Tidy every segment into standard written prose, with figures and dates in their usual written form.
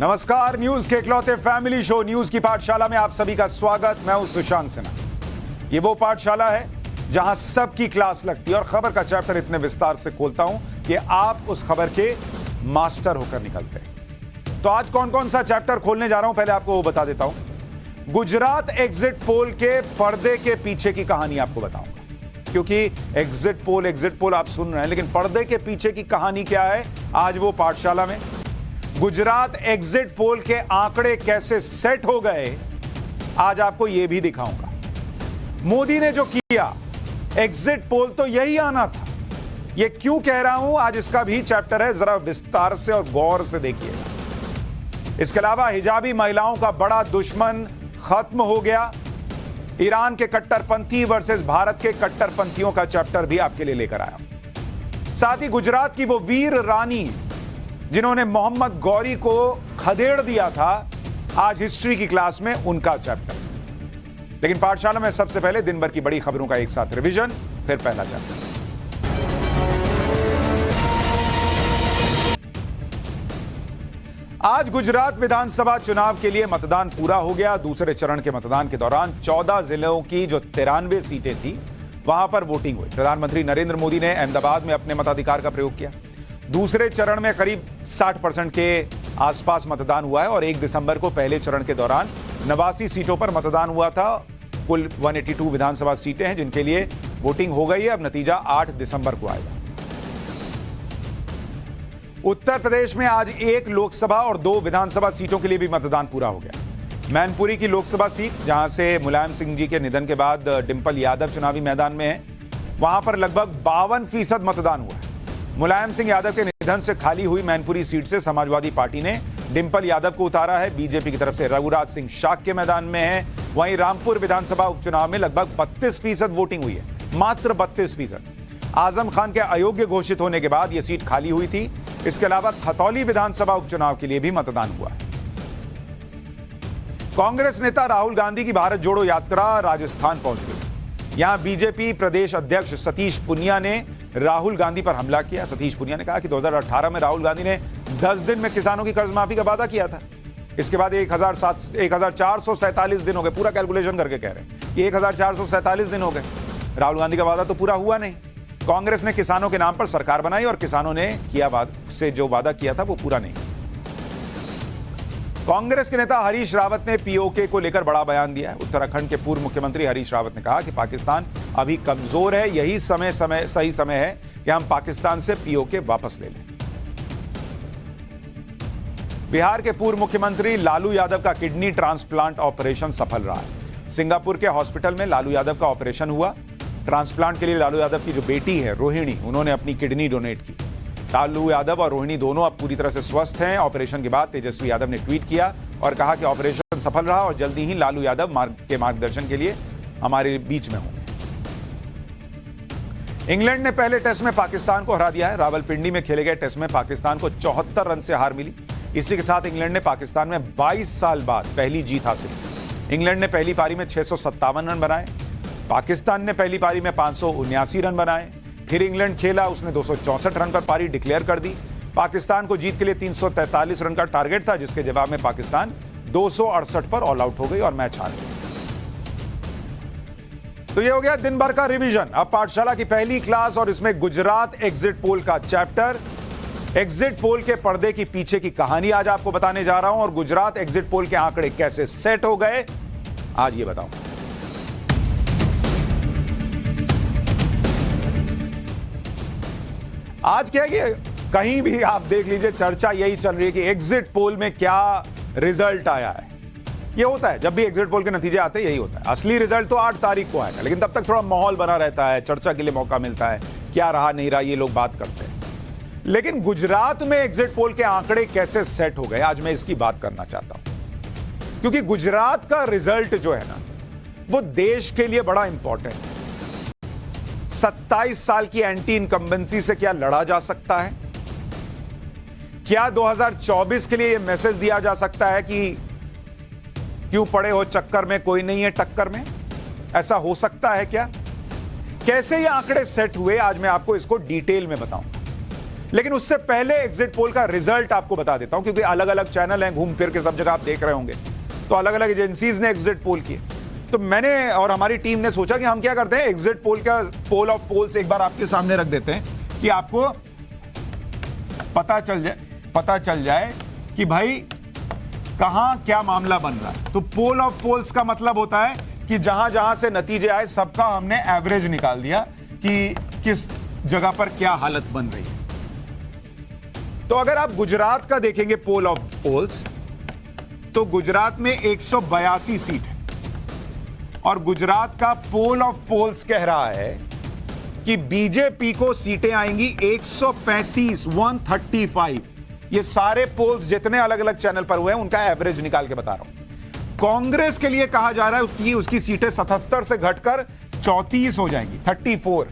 नमस्कार, न्यूज के इकलौते फैमिली शो न्यूज की पाठशाला में आप सभी का स्वागत। मैं हूं सुशांत सिन्हा। ये वो पाठशाला है जहां सबकी क्लास लगती है और खबर का चैप्टर इतने विस्तार से खोलता हूं कि आप उस खबर के मास्टर होकर निकलते हैं। तो आज कौन कौन सा चैप्टर खोलने जा रहा हूं, पहले आपको वो बता देता हूं। गुजरात एग्जिट पोल के पर्दे के पीछे की कहानी आपको बताऊंगा, क्योंकि एग्जिट पोल आप सुन रहे हैं, लेकिन पर्दे के पीछे की कहानी क्या है आज वो पाठशाला में। गुजरात एग्जिट पोल के आंकड़े कैसे सेट हो गए आज आपको यह भी दिखाऊंगा। मोदी ने जो किया, एग्जिट पोल तो यही आना था। यह क्यों कह रहा हूं, आज इसका भी चैप्टर है, जरा विस्तार से और गौर से देखिएगा। इसके अलावा हिजाबी महिलाओं का बड़ा दुश्मन खत्म हो गया। ईरान के कट्टरपंथी वर्सेस भारत के कट्टरपंथियों का चैप्टर भी आपके लिए लेकर आया। साथ ही गुजरात की वो वीर रानी जिन्होंने मोहम्मद गौरी को खदेड़ दिया था, आज हिस्ट्री की क्लास में उनका चैप्टर। लेकिन पाठशाला में सबसे पहले दिन भर की बड़ी खबरों का एक साथ रिवीजन, फिर पहला चैप्टर। आज गुजरात विधानसभा चुनाव के लिए मतदान पूरा हो गया। दूसरे चरण के मतदान के दौरान 14 जिलों की जो 93 सीटें थी, वहां पर वोटिंग हुई। प्रधानमंत्री नरेंद्र मोदी ने अहमदाबाद में अपने मताधिकार का प्रयोग किया। दूसरे चरण में करीब 60% के आसपास मतदान हुआ है और 1 दिसंबर को पहले चरण के दौरान 89 सीटों पर मतदान हुआ था। कुल 182 विधानसभा सीटें हैं जिनके लिए वोटिंग हो गई है। अब नतीजा 8 दिसंबर को आएगा। उत्तर प्रदेश में आज 1 लोकसभा और 2 विधानसभा सीटों के लिए भी मतदान पूरा हो गया। मैनपुरी की लोकसभा सीट, जहां से मुलायम सिंह जी के निधन के बाद डिंपल यादव चुनावी मैदान में है, वहां पर लगभग 52% मतदान हुआ है। मुलायम सिंह यादव के निधन से खाली हुई मैनपुरी सीट से समाजवादी पार्टी ने डिंपल यादव को उतारा है। बीजेपी की तरफ से रघुराज सिंह शाक के मैदान में है। वहीं रामपुर विधानसभा उपचुनाव में लगभग 32% वोटिंग हुई है, मात्र 32%। आजम खान के अयोग्य घोषित होने के बाद यह सीट खाली हुई थी। इसके अलावा खतौली विधानसभा उपचुनाव के लिए भी मतदान हुआ है। कांग्रेस नेता राहुल गांधी की भारत जोड़ो यात्रा राजस्थान पहुंच गई। यहां बीजेपी प्रदेश अध्यक्ष सतीश पूनिया ने राहुल गांधी पर हमला किया। सतीश पूनिया ने कहा कि 2018 में राहुल गांधी ने 10 दिन में किसानों की कर्ज माफी का वादा किया था। इसके बाद 1447 दिन हो गए, पूरा कैलकुलेशन करके कह रहे हैं कि 1447 दिन हो गए। राहुल गांधी का वादा तो पूरा हुआ नहीं। कांग्रेस ने किसानों के नाम पर सरकार बनाई और किसानों ने जो वादा किया था वो पूरा नहीं। कांग्रेस के नेता हरीश रावत ने पीओके को लेकर बड़ा बयान दिया है। उत्तराखंड के पूर्व मुख्यमंत्री हरीश रावत ने कहा कि पाकिस्तान अभी कमजोर है, यही सही समय है कि हम पाकिस्तान से पीओके वापस ले लें। बिहार के पूर्व मुख्यमंत्री लालू यादव का किडनी ट्रांसप्लांट ऑपरेशन सफल रहा है। सिंगापुर के हॉस्पिटल में लालू यादव का ऑपरेशन हुआ। ट्रांसप्लांट के लिए लालू यादव की जो बेटी है रोहिणी, उन्होंने अपनी किडनी डोनेट की। लालू यादव और रोहिणी दोनों अब पूरी तरह से स्वस्थ हैं। ऑपरेशन के बाद तेजस्वी यादव ने ट्वीट किया और कहा कि ऑपरेशन सफल रहा और जल्दी ही लालू यादव के मार्गदर्शन के लिए हमारे बीच में होंगे। इंग्लैंड ने पहले टेस्ट में पाकिस्तान को हरा दिया है। रावलपिंडी में खेले गए टेस्ट में पाकिस्तान को 74 रन से हार मिली। इसी के साथ इंग्लैंड ने पाकिस्तान में 22 साल बाद पहली जीत हासिल की। इंग्लैंड ने पहली पारी में 657 रन बनाए। पाकिस्तान ने पहली पारी में 579 रन बनाए। फिर इंग्लैंड खेला, उसने 264 रन पर पारी डिक्लेयर कर दी। पाकिस्तान को जीत के लिए 343 रन का टारगेट था, जिसके जवाब में पाकिस्तान 268 पर ऑल आउट हो गई और मैच हार गई। तो ये हो गया दिन भर का रिवीजन। अब पाठशाला की पहली क्लास और इसमें गुजरात एग्जिट पोल का चैप्टर। एग्जिट पोल के पर्दे की पीछे की कहानी आज आपको बताने जा रहा हूं और गुजरात एग्जिट पोल के आंकड़े कैसे सेट हो गए आज ये बताऊं। आज क्या है कि कहीं भी आप देख लीजिए चर्चा यही चल रही है कि एग्जिट पोल में क्या रिजल्ट आया है। ये होता है, जब भी एग्जिट पोल के नतीजे आते हैं यही होता है। असली रिजल्ट तो 8 तारीख को आएगा, लेकिन तब तक थोड़ा माहौल बना रहता है, चर्चा के लिए मौका मिलता है, क्या रहा नहीं रहा ये लोग बात करते हैं। लेकिन गुजरात में एग्जिट पोल के आंकड़े कैसे सेट हो गए, आज मैं इसकी बात करना चाहता हूं, क्योंकि गुजरात का रिजल्ट जो है ना, वो देश के लिए बड़ा इंपॉर्टेंट है। 27 साल की एंटी इनकम्बेंसी से क्या लड़ा जा सकता है? क्या 2024 के लिए यह मैसेज दिया जा सकता है कि क्यों पड़े हो चक्कर में, कोई नहीं है टक्कर में? ऐसा हो सकता है क्या? कैसे ये आंकड़े सेट हुए, आज मैं आपको इसको डिटेल में बताऊंगा। लेकिन उससे पहले एग्जिट पोल का रिजल्ट आपको बता देता हूं, क्योंकि अलग अलग चैनल हैं, घूम फिर के सब जगह आप देख रहे होंगे, तो अलग अलग एजेंसीज ने एग्जिट पोल किए। तो मैंने और हमारी टीम ने सोचा कि हम क्या करते हैं, एग्जिट पोल का पोल ऑफ पोल्स एक बार आपके सामने रख देते हैं कि आपको पता चल जाए कि भाई कहां क्या मामला बन रहा है। तो पोल ऑफ पोल्स का मतलब होता है कि जहां जहां से नतीजे आए सबका हमने एवरेज निकाल दिया कि किस जगह पर क्या हालत बन रही है। तो अगर आप गुजरात का देखेंगे पोल ऑफ पोल्स, तो गुजरात में 182 सीट है और गुजरात का पोल ऑफ पोल्स कह रहा है कि बीजेपी को सीटें आएंगी 135, 135। ये सारे पोल्स जितने अलग अलग चैनल पर हुए हैं उनका एवरेज निकाल के बता रहा हूं। कांग्रेस के लिए कहा जा रहा है कि उसकी सीटें 77 से घटकर 34 हो जाएंगी, 34,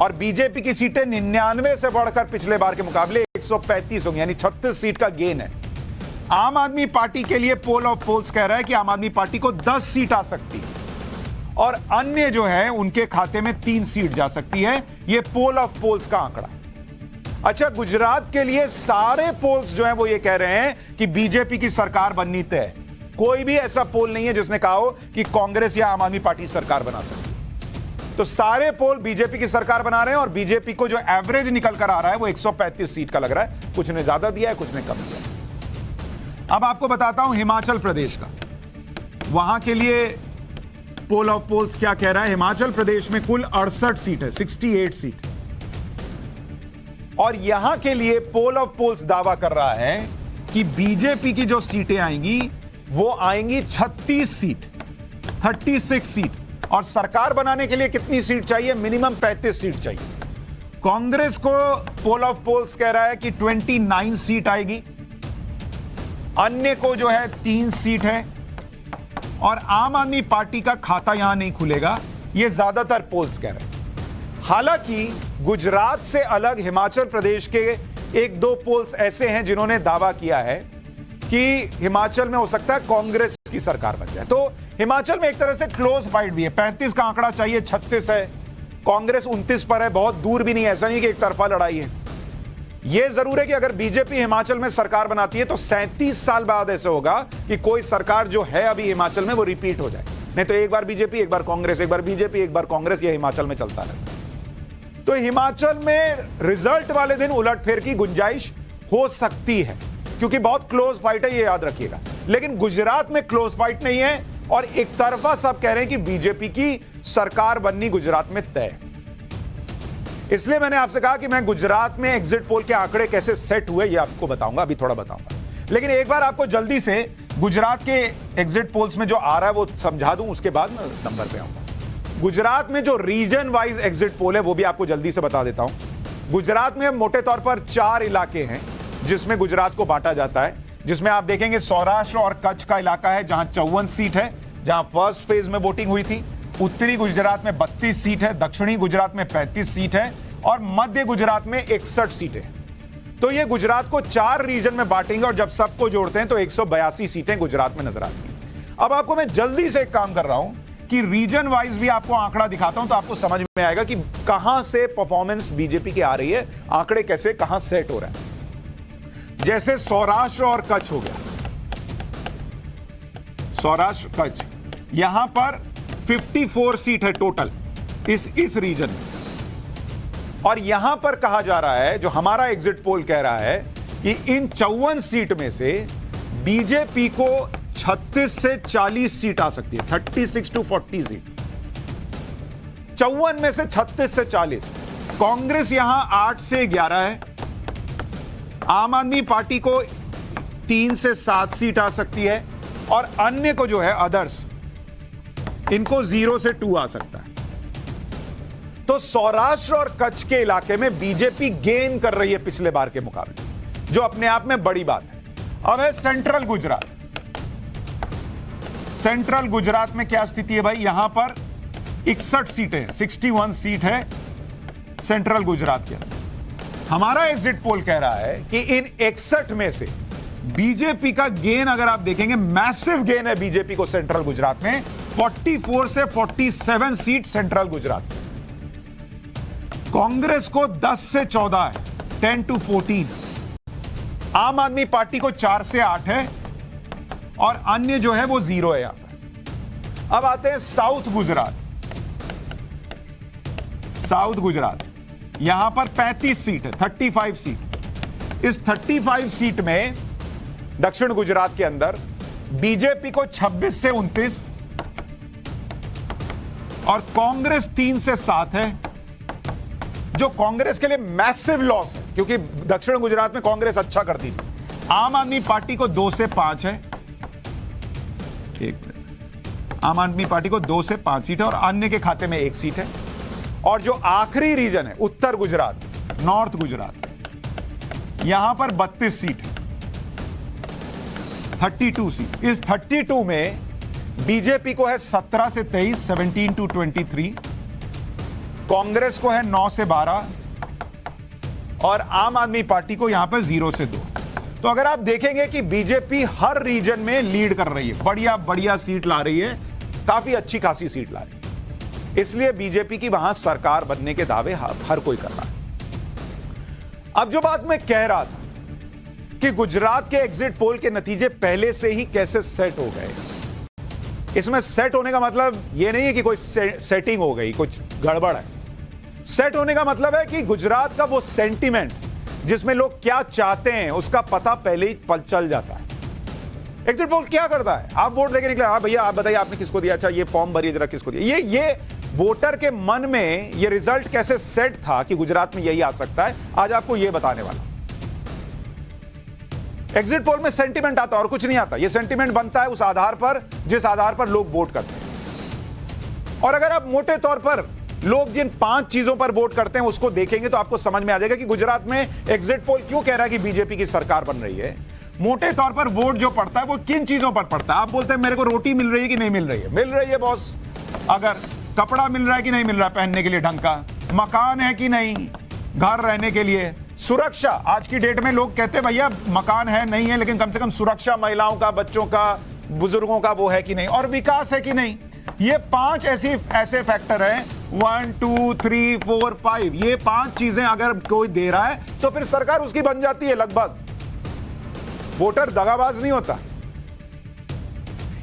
और बीजेपी की सीटें 99 से बढ़कर पिछले बार के मुकाबले 135 होंगी, यानी 36 सीट का गेन है। आम आदमी पार्टी के लिए पोल ऑफ पोल्स कह रहा है कि आम आदमी पार्टी को 10 सीट आ सकती है और अन्य जो है उनके खाते में 3 सीट जा सकती है। यह पोल ऑफ पोल्स का आंकड़ा। अच्छा, गुजरात के लिए सारे पोल्स जो हैं वो ये कह रहे हैं कि बीजेपी की सरकार बननी तय है। कोई भी ऐसा पोल नहीं है जिसने कहा हो कि कांग्रेस या आम आदमी पार्टी सरकार बना सकती है। तो सारे पोल बीजेपी की सरकार बना रहे हैं और बीजेपी को जो एवरेज निकल कर आ रहा है वो 135 सीट का लग रहा है। कुछ ने ज्यादा दिया है, कुछ ने कम दिया है। अब आपको बताता हूं हिमाचल प्रदेश का, वहां के लिए पोल ऑफ पोल्स क्या कह रहा है। हिमाचल प्रदेश में कुल 68 सीट है, 68 सीट, और यहां के लिए पोल ऑफ पोल्स दावा कर रहा है कि बीजेपी की जो सीटें आएंगी वो आएंगी 36 सीट, 36 सीट, और सरकार बनाने के लिए कितनी सीट चाहिए, मिनिमम 35 सीट चाहिए। कांग्रेस को पोल ऑफ पोल्स कह रहा है कि 29 सीट आएगी, अन्य को जो है 3 सीट है, और आम आदमी पार्टी का खाता यहां नहीं खुलेगा, यह ज्यादातर पोल्स कह रहे हैं। हालांकि गुजरात से अलग हिमाचल प्रदेश के 1-2 पोल्स ऐसे हैं जिन्होंने दावा किया है कि हिमाचल में हो सकता है कांग्रेस की सरकार बन जाए। तो हिमाचल में एक तरह से क्लोज फाइट भी है, 35 का आंकड़ा चाहिए, 36 है, कांग्रेस 29 पर है, बहुत दूर भी नहीं, ऐसा नहीं कि एक तरफा लड़ाई है। यह जरूर है कि अगर बीजेपी हिमाचल में सरकार बनाती है तो 37 साल बाद ऐसे होगा कि कोई सरकार जो है अभी हिमाचल में वो रिपीट हो जाए, नहीं तो एक बार बीजेपी, एक बार कांग्रेस, एक बार बीजेपी, एक बार कांग्रेस, यह हिमाचल में चलता रहता है। तो हिमाचल में रिजल्ट वाले दिन उलटफेर की गुंजाइश हो सकती है, क्योंकि बहुत क्लोज फाइट है, ये याद रखिएगा। लेकिन गुजरात में क्लोज फाइट नहीं है और एक तरफा सब कह रहे हैं कि बीजेपी की सरकार बननी गुजरात में तय। इसलिए मैंने आपसे कहा कि मैं गुजरात में एग्जिट पोल के आंकड़े कैसे सेट हुए ये आपको बताऊंगा, अभी थोड़ा बताऊंगा। लेकिन एक बार आपको जल्दी से गुजरात के एग्जिट पोल्स में जो आ रहा है वो समझा दूं, उसके बाद मैं नंबर पे आऊंगा। गुजरात में जो रीजन वाइज एग्जिट पोल है वो भी आपको जल्दी से बता देता हूं। गुजरात में मोटे तौर पर 4 इलाके हैं जिसमें गुजरात को बांटा जाता है, जिसमें आप देखेंगे सौराष्ट्र और कच्छ का इलाका है जहां 54 सीट है, जहां फर्स्ट फेज में वोटिंग हुई थी। उत्तरी गुजरात में 32 सीट है, दक्षिणी गुजरात में 35 सीट है और मध्य गुजरात में 61 सीटें। तो ये गुजरात को 4 रीजन में बांटेंगे और जब सबको जोड़ते हैं तो 182 सीटें गुजरात में नजर आती हैं। अब आपको मैं जल्दी से एक काम कर रहा हूं कि रीजन वाइज भी आपको आंकड़ा दिखाता हूं तो आपको समझ में आएगा कि कहां से परफॉर्मेंस बीजेपी की आ रही है, आंकड़े कैसे कहां सेट हो रहे हैं। जैसे सौराष्ट्र और कच्छ हो गया, सौराष्ट्र कच्छ, यहां पर 54 सीट है टोटल इस रीजन में, और यहां पर कहा जा रहा है, जो हमारा एग्जिट पोल कह रहा है कि इन 54 सीट में से बीजेपी को 36 से 40 सीट आ सकती है, 36 to 40 सीट, 54 में से 36 से 40। कांग्रेस यहां 8 से 11 है, आम आदमी पार्टी को 3 से 7 सीट आ सकती है, और अन्य को जो है अदर्स, इनको 0 से 2 आ सकता है। तो सौराष्ट्र और कच्छ के इलाके में बीजेपी गेन कर रही है पिछले बार के मुकाबले, जो अपने आप में बड़ी बात है। अब है सेंट्रल गुजरात। सेंट्रल गुजरात में क्या स्थिति है भाई, यहां पर 61 सीटें, 61 सीट है सेंट्रल गुजरात के अंदर। हमारा एग्जिट पोल कह रहा है कि इन 61 में से बीजेपी का गेन अगर आप देखेंगे, मैसिव गेन है बीजेपी को सेंट्रल गुजरात में, 44 से 47 सीट सेंट्रल गुजरात में। कांग्रेस को 10 से 14 है, 10 to 14। आम आदमी पार्टी को 4 से 8 है और अन्य जो है वो 0 है यहां पर। अब आते हैं साउथ गुजरात। साउथ गुजरात यहां पर 35 सीट है, 35 सीट। इस 35 सीट में दक्षिण गुजरात के अंदर बीजेपी को 26 से 29 और कांग्रेस 3 से 7 है, जो कांग्रेस के लिए मैसिव लॉस है क्योंकि दक्षिण गुजरात में कांग्रेस अच्छा करती थी। आम आदमी पार्टी को 2 से 5 है, एक मिनट, आम आदमी पार्टी को 2 से 5 सीट है और अन्य के खाते में 1 सीट है। और जो आखिरी रीजन है उत्तर गुजरात, नॉर्थ गुजरात, यहां पर 32 सीट है, 32 सीट। इस 32 में बीजेपी को है 17 से 23, 17 to 23, कांग्रेस को है 9 से 12 और आम आदमी पार्टी को यहां पर 0 से 2। तो अगर आप देखेंगे कि बीजेपी हर रीजन में लीड कर रही है, बढ़िया बढ़िया सीट ला रही है, काफी अच्छी खासी सीट ला रही है, इसलिए बीजेपी की वहां सरकार बनने के दावे हर कोई कर रहा है। अब जो बात मैं कह रहा था कि गुजरात के एग्जिट पोल के नतीजे पहले से ही कैसे सेट हो गए, इसमें सेट होने का मतलब यह नहीं है कि कोई सेटिंग हो गई, कुछ गड़बड़ है। सेट होने का मतलब है कि गुजरात का वो सेंटीमेंट जिसमें लोग क्या चाहते हैं उसका पता पहले ही चल जाता है। एग्जिट पोल क्या करता है, आप वोट देके निकले, हाँ भैया आप बताइए आपने किसको दिया, अच्छा ये फॉर्म भरिए जरा किसको दिया। ये वोटर के मन में ये रिजल्ट कैसे सेट था कि गुजरात में यही आ सकता है, आज आपको ये बताने वाला। एग्जिट पोल में सेंटीमेंट आता है और कुछ नहीं आता। ये सेंटीमेंट बनता है उस आधार पर जिस आधार पर लोग वोट करते हैं। और अगर आप मोटे तौर पर लोग जिन 5 चीजों पर वोट करते हैं उसको देखेंगे तो आपको समझ में आ जाएगा कि गुजरात में एग्जिट पोल क्यों कह रहा है कि बीजेपी की सरकार बन रही है। मोटे तौर पर वोट जो पड़ता है वो किन चीजों पर पड़ता है। आप बोलते हैं मेरे को रोटी मिल रही है कि नहीं मिल रही है, मिल रही है बॉस। अगर कपड़ा मिल रहा है कि नहीं मिल रहा है पहनने के लिए ढंग का, मकान है कि नहीं घर रहने के लिए, सुरक्षा। आज की डेट में लोग कहते हैं भैया मकान है नहीं है लेकिन कम से कम सुरक्षा महिलाओं का, बच्चों का, बुजुर्गों का वो है कि नहीं, और विकास है कि नहीं। ये 5 ऐसे फैक्टर हैं, 1 2 3 4 5, ये 5 चीजें अगर कोई दे रहा है तो फिर सरकार उसकी बन जाती है लगभग। वोटर दगाबाज नहीं होता।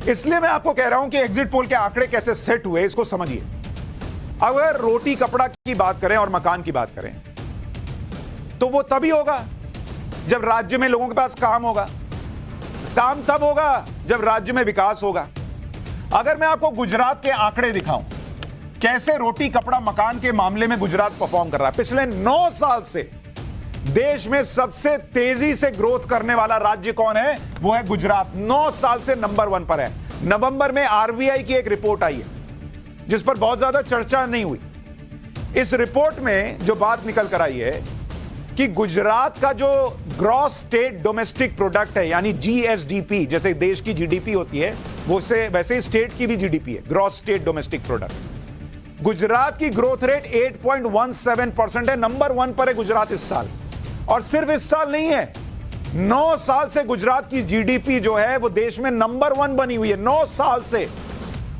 इसलिए मैं आपको कह रहा हूं कि एग्जिट पोल के आंकड़े कैसे सेट हुए इसको समझिए। अगर रोटी कपड़ा की बात करें और मकान की बात करें तो वो तभी होगा जब राज्य में लोगों के पास काम होगा। काम तब होगा जब राज्य में विकास होगा। अगर मैं आपको गुजरात के आंकड़े दिखाऊं कैसे रोटी कपड़ा मकान के मामले में गुजरात परफॉर्म कर रहा है, पिछले 9 साल से देश में सबसे तेजी से ग्रोथ करने वाला राज्य कौन है, वो है गुजरात। 9 साल से नंबर 1 पर है। नवंबर में आरबीआई की एक रिपोर्ट आई है जिस पर बहुत ज्यादा चर्चा नहीं हुई। इस रिपोर्ट में जो बात निकल कर आई है कि गुजरात का जो ग्रॉस स्टेट डोमेस्टिक प्रोडक्ट है यानी जीएसडीपी, जैसे देश की जीडीपी होती है वैसे ही स्टेट की भी जीडीपी है, gross state domestic product. Gujarat की ग्रोथ रेट 8.17% है, नंबर 1 पर है गुजरात इस साल। और सिर्फ इस साल नहीं है, 9 साल से गुजरात की जीडीपी जो है वो देश में नंबर 1 बनी हुई है, 9 साल से।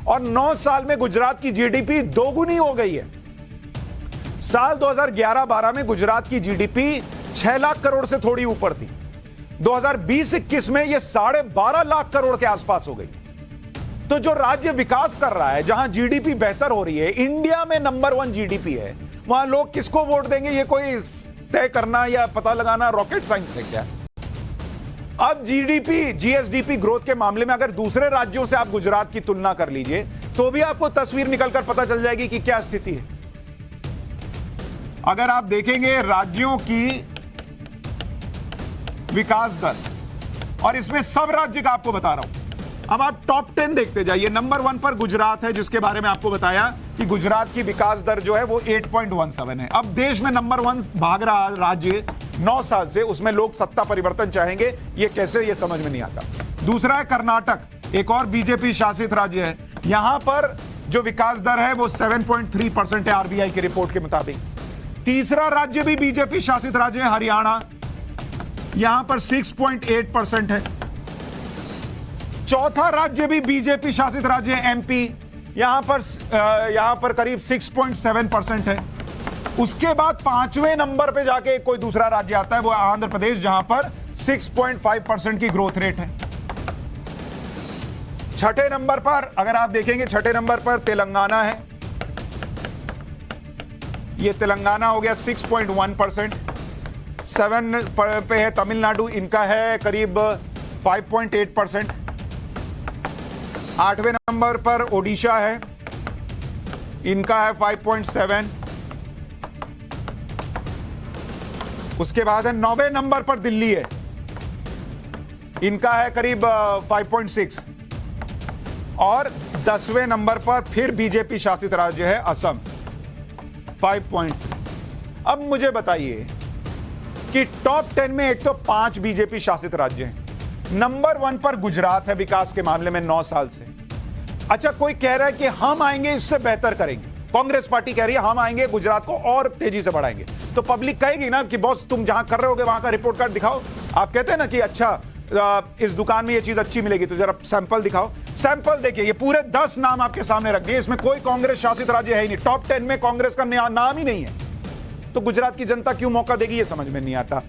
और 9 साल में गुजरात की जीडीपी दोगुनी हो गई है। साल 2011-12 में गुजरात की जीडीपी 6 लाख करोड़ से थोड़ी ऊपर थी। 2020-21 में यह 12.5 लाख करोड़ के आसपास हो गई। तो जो राज्य विकास कर रहा है, जहां जीडीपी बेहतर हो रही है, इंडिया में नंबर 1 जीडीपी है, वहां लोग किसको वोट देंगे ये कोई तय करना या पता लगाना रॉकेट साइंस है क्या। अब जीडीपी जीएसडीपी ग्रोथ के मामले में अगर दूसरे राज्यों से आप गुजरात की तुलना कर लीजिए तो भी आपको तस्वीर निकलकर पता चल जाएगी कि क्या स्थिति है। अगर आप देखेंगे राज्यों की विकास दर, और इसमें सब राज्य का आपको बता रहा हूं। अब आप टॉप 10 देखते जाइए। नंबर 1 पर गुजरात है जिसके बारे में आपको बताया कि गुजरात की विकास दर जो है वो 8.17 है। अब देश में नंबर 1 भाग रहा राज्य 9 साल से, उसमें लोग सत्ता परिवर्तन चाहेंगे, ये कैसे, ये समझ में नहीं आता। दूसरा है कर्नाटक, एक और बीजेपी शासित राज्य है। यहां पर जो विकास दर है वो 7.3% है आरबीआई की रिपोर्ट के मुताबिक। तीसरा राज्य भी बीजेपी शासित राज्य है हरियाणा, यहां पर 6.8% है। चौथा राज्य भी बीजेपी शासित राज्य है एमपी, यहां पर करीब 6.7% है। उसके बाद 5वें नंबर पे जाके कोई दूसरा राज्य आता है, वो आंध्र प्रदेश, जहां पर 6.5% की ग्रोथ रेट है। छठे नंबर पर अगर आप देखेंगे, छठे नंबर पर तेलंगाना है। ये तेलंगाना हो गया 6.1%। 7 पे है तमिलनाडु, इनका है करीब 5.8%। 8वें नंबर पर ओडिशा है, इनका है 5.7। उसके बाद है 9वें नंबर पर दिल्ली है, इनका है करीब 5.6। और 10वें नंबर पर फिर बीजेपी शासित राज्य है असम, 5. अब मुझे बताइए कि टॉप 10 में एक तो 5 बीजेपी शासित राज्य हैं। नंबर 1 पर गुजरात है विकास के मामले में 9 साल से। अच्छा, कोई कह रहा है कि हम आएंगे इससे बेहतर करेंगे, कांग्रेस पार्टी कह रही है हम आएंगे गुजरात को और तेजी से बढ़ाएंगे, तो पब्लिक कहेगी ना कि बॉस तुम जहां कर रहे होगे वहां का रिपोर्ट कार्ड दिखाओ। आप कहते हैं ना कि अच्छा इस दुकान में ये चीज अच्छी मिलेगी, तो जरा सैंपल दिखाओ। सैंपल देखिए, ये पूरे 10 नाम आपके सामने रख दिए, इसमें कोई कांग्रेस शासित राज्य है ही नहीं। टॉप 10 में कांग्रेस का नाम ही नहीं है। तो गुजरात की जनता क्यों मौका देगी, ये समझ में नहीं आता।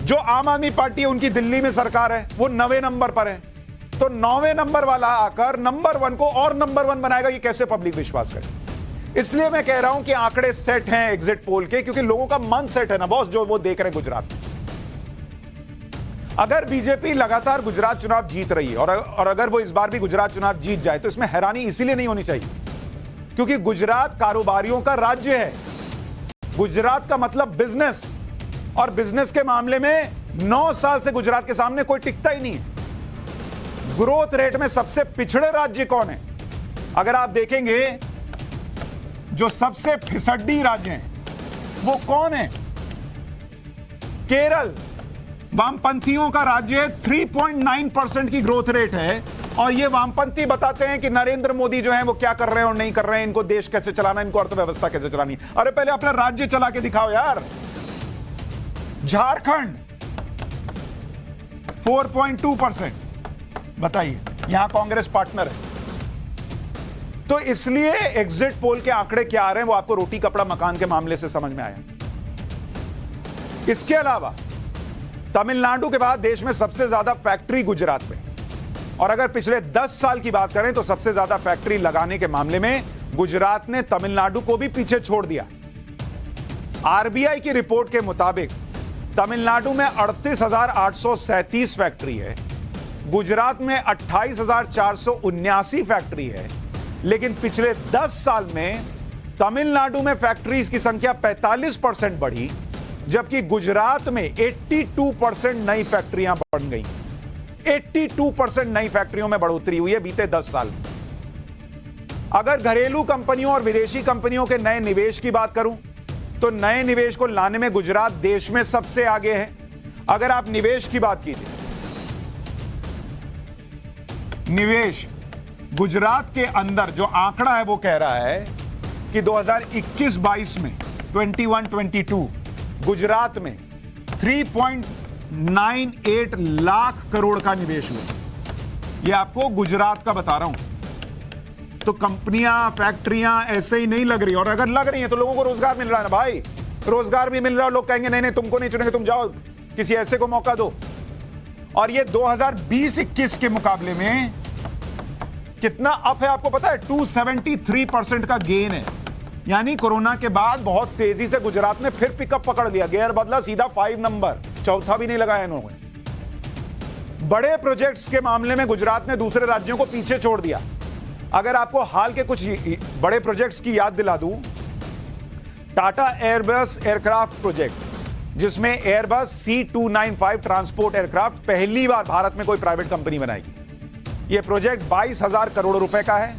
जो आम आदमी पार्टी है, उनकी दिल्ली में सरकार है, वो 9वें नंबर पर है। तो 9वें नंबर वाला आकर नंबर 1 को और नंबर 1 बनाएगा, ये कैसे पब्लिक विश्वास करे। इसलिए मैं कह रहा हूं कि आंकड़े सेट हैं एग्जिट पोल के, क्योंकि लोगों का मन सेट है ना बॉस, जो वो देख रहे हैं गुजरात में। अगर बीजेपी लगातार गुजरात चुनाव जीत रही है और अगर वो इस बार भी गुजरात चुनाव जीत जाए, तो इसमें हैरानी इसीलिए नहीं होनी चाहिए क्योंकि गुजरात कारोबारियों का राज्य है। गुजरात का मतलब बिजनेस, और बिजनेस के मामले में 9 साल से गुजरात के सामने कोई टिकता ही नहीं है। ग्रोथ रेट में सबसे पिछड़े राज्य कौन है? अगर आप देखेंगे जो सबसे फिसड्डी राज्य हैं वो कौन है? केरल, वामपंथियों का राज्य है, 3.9% की ग्रोथ रेट है। और ये वामपंथी बताते हैं कि नरेंद्र मोदी जो है वो क्या कर रहे हैं और नहीं कर रहे हैं, इनको देश कैसे चलाना, इनको अर्थव्यवस्था कैसे चलानी है। अरे पहले अपना राज्य चला के दिखाओ यार। झारखंड 4.2%, बताइए, यहां कांग्रेस पार्टनर है। तो इसलिए एग्जिट पोल के आंकड़े क्या आ रहे हैं वो आपको रोटी कपड़ा मकान के मामले से समझ में आया। इसके अलावा तमिलनाडु के बाद देश में सबसे ज्यादा फैक्ट्री गुजरात में, और अगर पिछले 10 साल की बात करें तो सबसे ज्यादा फैक्ट्री लगाने के मामले में गुजरात ने तमिलनाडु को भी पीछे छोड़ दिया। आरबीआई की रिपोर्ट के मुताबिक तमिलनाडु में 38,837 फैक्ट्री है, गुजरात में 28,479 फैक्ट्री है। लेकिन पिछले 10 साल में तमिलनाडु में फैक्ट्रीज की संख्या 45% बढ़ी, जबकि गुजरात में 82% नई फैक्ट्रियां बन गई। 82% नई फैक्ट्रियों में बढ़ोतरी हुई है बीते 10 साल में। अगर घरेलू कंपनियों और विदेशी कंपनियों के नए निवेश की बात करूं तो नए निवेश को लाने में गुजरात देश में सबसे आगे है। अगर आप निवेश की बात कीजिए, निवेश गुजरात के अंदर जो आंकड़ा है वो कह रहा है कि 2021-22 में 21-22 गुजरात में 3.98 लाख करोड़ का निवेश हुआ। ये आपको गुजरात का बता रहा हूं। तो कंपनियां, फैक्ट्रियां ऐसे ही नहीं लग रही, और अगर लग रही हैं तो लोगों को रोजगार मिल रहा है ना भाई। रोजगार भी मिल रहा है, लोग कहेंगे नहीं नहीं तुमको नहीं चुनेंगे, तुम जाओ किसी ऐसे को मौका दो। और ये 2020-21 के मुकाबले में कितना अप है आपको पता है? 273% का गेन है। यानी कोरोना के बाद बहुत तेजी से गुजरात ने फिर पिकअप पकड़ लिया, गियर बदला, सीधा 5 नंबर, चौथा भी नहीं लगाया इन्होंने। बड़े प्रोजेक्ट्स के मामले में गुजरात ने दूसरे राज्यों को पीछे छोड़ दिया। अगर आपको हाल के कुछ बड़े प्रोजेक्ट्स की याद दिला दूं, टाटा एयरबस एयरक्राफ्ट प्रोजेक्ट, जिसमें एयरबस C295 ट्रांसपोर्ट एयरक्राफ्ट पहली बार भारत में कोई प्राइवेट कंपनी बनाएगी। यह प्रोजेक्ट 22,000 करोड़ रुपए का है।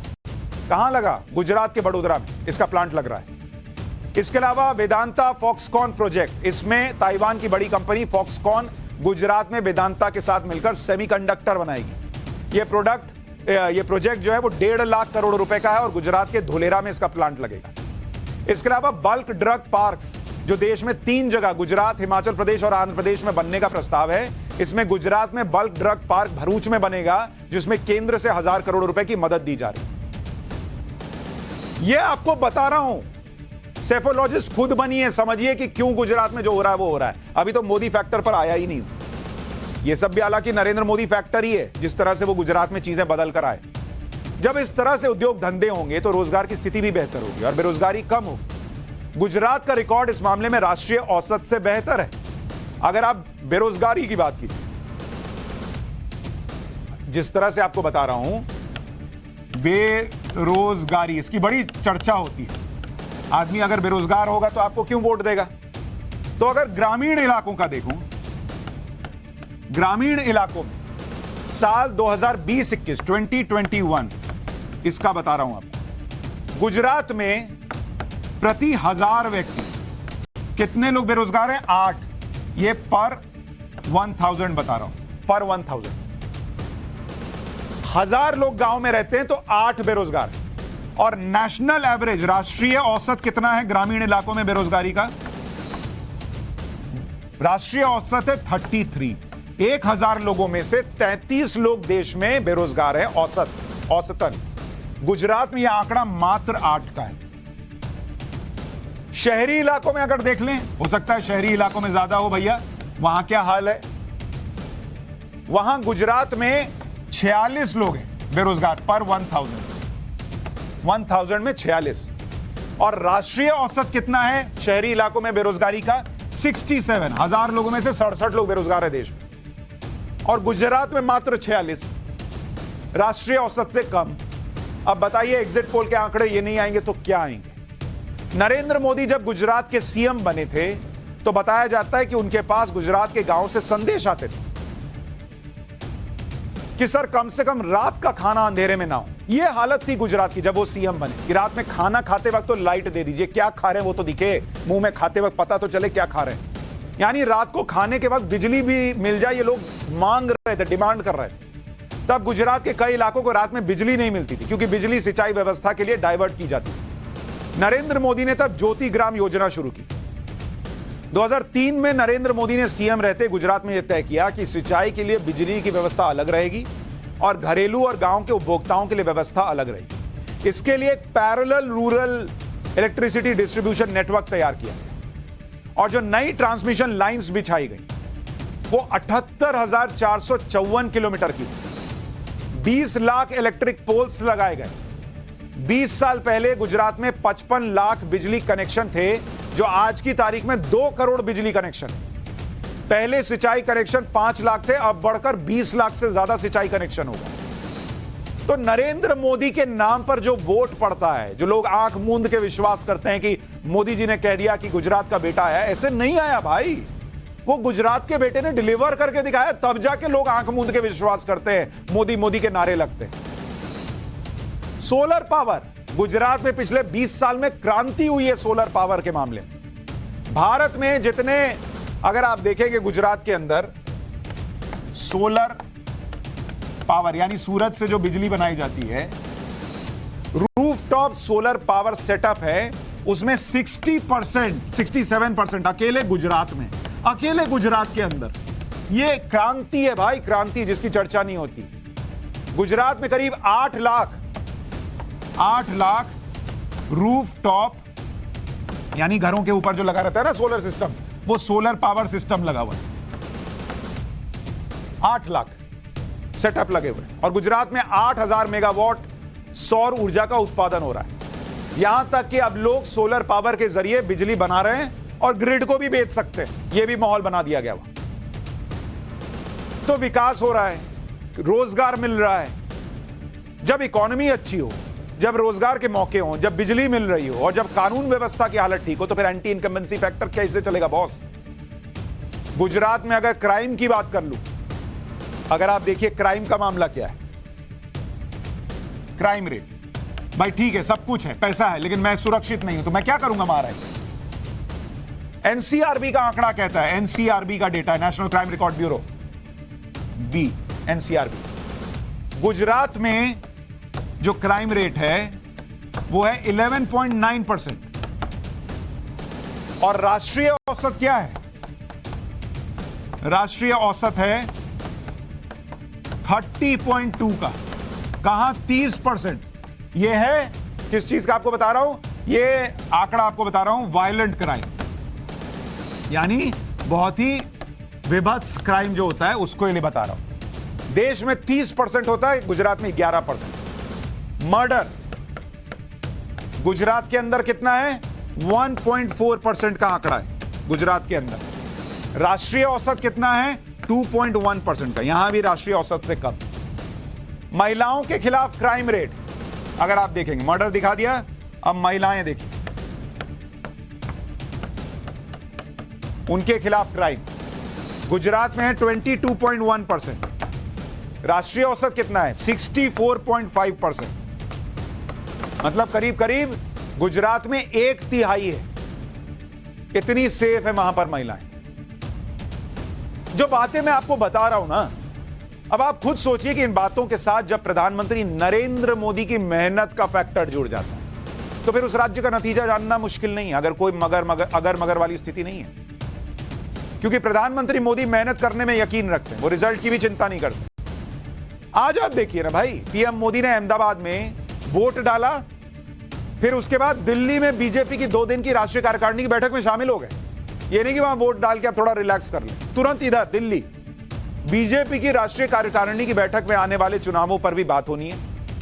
कहां लगा? गुजरात के बड़ोदरा में इसका प्लांट लग रहा है। इसके अलावा वेदांता फॉक्सकॉन प्रोजेक्ट, इसमें ताइवान की बड़ी कंपनी फॉक्सकॉन गुजरात में वेदांता के साथ मिलकर सेमीकंडक्टर बनाएगी। यह प्रोजेक्ट जो है वो 1.5 लाख करोड़ रुपए का है और गुजरात के धोलेरा में इसका प्लांट लगेगा। इसके अलावा बल्क ड्रग पार्क्स, जो देश में 3 जगह गुजरात, हिमाचल प्रदेश और आंध्र प्रदेश में बनने का प्रस्ताव है। इसमें गुजरात में बल्क ड्रग पार्क भरूच में बनेगा, जिसमें केंद्र से 1000 करोड़ रुपए की मदद दी जा रही है। यह आपको बता रहा हूं सेफोलॉजिस्ट खुद बनिए, समझिए कि क्यों गुजरात में जो हो रहा है वो हो रहा है। अभी तो मोदी फैक्टर पर आया ही नहीं। ये सब भी हालांकि नरेंद्र मोदी फैक्टर ही है, जिस तरह से वो गुजरात में चीजें बदल कर आए। जब इस तरह से उद्योग धंधे होंगे तो रोजगार की स्थिति भी बेहतर होगी और बेरोजगारी कम होगी। गुजरात का रिकॉर्ड इस मामले में राष्ट्रीय औसत से बेहतर है। अगर आप बेरोजगारी की बात कीजिए, जिस तरह से आपको बता रहा हूं, बेरोजगारी, इसकी बड़ी चर्चा होती है। आदमी अगर बेरोजगार होगा तो आपको क्यों वोट देगा? तो अगर ग्रामीण इलाकों का देखूं, ग्रामीण इलाकों में साल 2020-21 2021 इसका बता रहा हूं आपको, गुजरात में प्रति 1000 व्यक्ति कितने लोग बेरोजगार हैं? 8। ये पर 1000 बता रहा हूं, पर 1000। 1000 लोग गांव में रहते हैं तो 8 बेरोजगार। और नेशनल एवरेज, राष्ट्रीय औसत कितना है ग्रामीण इलाकों में बेरोजगारी का? राष्ट्रीय औसत है 33। 1000 लोगों में से 33 लोग देश में बेरोजगार है औसतन। गुजरात में यह आंकड़ा मात्र 8 का है। शहरी इलाकों में अगर देख लें, हो सकता है शहरी इलाकों में ज्यादा हो भैया, वहां क्या हाल है? वहां गुजरात में 46 लोग हैं बेरोजगार पर 1000 में 46। और राष्ट्रीय औसत कितना है शहरी इलाकों में बेरोजगारी का? 67। 1000 लोगों में से 67 लोग बेरोजगार है देश में, और गुजरात में मात्र 46, राष्ट्रीय औसत से कम। अब बताइए, एग्जिट पोल के आंकड़े ये नहीं आएंगे तो क्या आएंगे? नरेंद्र मोदी जब गुजरात के सीएम बने थे तो बताया जाता है कि उनके पास गुजरात के गांव से संदेश आते थे कि सर कम से कम रात का खाना अंधेरे में ना हो। यह हालत थी गुजरात की जब वो सीएम बने कि रात में खाना खाते वक्त तो लाइट दे दीजिए, क्या खा रहे हैं वो तो दिखे, मुंह में खाते वक्त पता तो चले क्या खा रहे हैं। यानी रात को खाने के वक्त बिजली भी मिल जाए, ये लोग मांग रहे थे, डिमांड कर रहे थे। तब गुजरात के कई इलाकों को रात में बिजली नहीं मिलती थी क्योंकि बिजली सिंचाई व्यवस्था के लिए डाइवर्ट की जाती थी। नरेंद्र मोदी ने तब ज्योति ग्राम योजना शुरू की। 2003 में नरेंद्र मोदी ने सीएम रहते गुजरात में यह तय किया कि सिंचाई के लिए बिजली की व्यवस्था अलग रहेगी और घरेलू और गांव के उपभोक्ताओं के लिए व्यवस्था अलग रहेगी। इसके लिए एक parallel rural electricity distribution network तैयार किया और जो नई ट्रांसमिशन लाइंस बिछाई गई वो 78,454 किलोमीटर की। 20 लाख इलेक्ट्रिक पोल्स लगाए गए। 20 साल पहले गुजरात में 55 लाख बिजली कनेक्शन थे, जो आज की तारीख में 2 करोड़ बिजली कनेक्शन। पहले सिंचाई कनेक्शन 5 लाख थे, अब बढ़कर 20 लाख से ज्यादा सिंचाई कनेक्शन होगा। तो नरेंद्र मोदी के नाम पर जो वोट पड़ता है, जो लोग आंख मूंद के विश्वास करते हैं कि मोदी जी ने कह दिया कि गुजरात का बेटा आया, ऐसे नहीं आया भाई। वो गुजरात के बेटे ने डिलीवर करके दिखाया, तब जाके लोग आंख मूंद के विश्वास करते हैं, मोदी मोदी के नारे लगते हैं। सोलर पावर, गुजरात में पिछले 20 साल में क्रांति हुई है सोलर पावर के मामले में। भारत में जितने, अगर आप देखेंगे गुजरात के अंदर सोलर पावर यानी सूरज से जो बिजली बनाई जाती है, रूफटॉप सोलर पावर सेटअप है, उसमें 60%, 67% अकेले गुजरात में, अकेले गुजरात के अंदर। यह क्रांति है भाई, क्रांति जिसकी चर्चा नहीं होती। गुजरात में करीब 8 लाख रूफटॉप यानी घरों के ऊपर जो लगा रहता है ना सोलर सिस्टम, वो सोलर पावर सिस्टम लगा हुआ है। 8 लाख सेटअप लगे हुए और गुजरात में 8000 मेगावाट सौर ऊर्जा का उत्पादन हो रहा है। यहां तक कि अब लोग सोलर पावर के जरिए बिजली बना रहे हैं और ग्रिड को भी बेच सकते हैं। यह भी माहौल बना दिया गया वहां। तो विकास हो रहा है, रोजगार मिल रहा है। जब इकोनॉमी अच्छी हो, जब रोजगार के मौके हो, जब बिजली मिल रही हो और जब कानून व्यवस्था की हालत ठीक हो, तो फिर एंटी इनकम्बेंसी फैक्टर कैसे चलेगा बॉस? गुजरात में अगर क्राइम की बात कर लूं, अगर आप देखिए क्राइम का मामला क्या है, क्राइम रेट, भाई ठीक है सब कुछ है, पैसा है, लेकिन मैं सुरक्षित नहीं हूं तो मैं क्या करूंगा महाराज? एनसीआरबी का आंकड़ा कहता है, एनसीआरबी का डेटा है, नेशनल क्राइम रिकॉर्ड ब्यूरो, बी एनसीआरबी। गुजरात में जो क्राइम रेट है वो है 11.9% और राष्ट्रीय औसत क्या है? राष्ट्रीय औसत है 30.2 का। कहां 30%? यह है किस चीज का आपको बता रहा हूं, ये आंकड़ा आपको बता रहा हूं, वायलेंट क्राइम यानी बहुत ही विभत्स क्राइम जो होता है उसको ये बता रहा हूं। देश में 30% होता है, गुजरात में 11%। मर्डर गुजरात के अंदर कितना है? 1.4% का आंकड़ा है गुजरात के अंदर। राष्ट्रीय औसत कितना है? 2.1% का, यहां भी राष्ट्रीय औसत से कम। महिलाओं के खिलाफ क्राइम रेट अगर आप देखेंगे, मर्डर दिखा दिया, अब महिलाएं देखिए, उनके खिलाफ क्राइम गुजरात में है 22.1%। राष्ट्रीय औसत कितना है? 64.5%। मतलब करीब करीब गुजरात में 1/3 है। इतनी सेफ है वहां पर महिलाएं। जो बातें मैं आपको बता रहा हूं ना, अब आप खुद सोचिए कि इन बातों के साथ जब प्रधानमंत्री नरेंद्र मोदी की मेहनत का फैक्टर जुड़ जाता है तो फिर उस राज्य का नतीजा जानना मुश्किल नहीं है, अगर कोई मगर वाली स्थिति नहीं है। क्योंकि प्रधानमंत्री मोदी मेहनत करने में यकीन रखते हैं, वो रिजल्ट की भी चिंता नहीं करते। आज आप देखिए ना भाई, पीएम मोदी ने अहमदाबाद में वोट डाला, फिर उसके बाद दिल्ली में बीजेपी की 2 दिन की राष्ट्रीय कार्यकारिणी की बैठक में शामिल हो गए। ये नहीं कि वहां वोट डाल के आप थोड़ा रिलैक्स कर लें, तुरंत इधर दिल्ली बीजेपी की राष्ट्रीय कार्यकारिणी की बैठक में आने वाले चुनावों पर भी बात होनी है।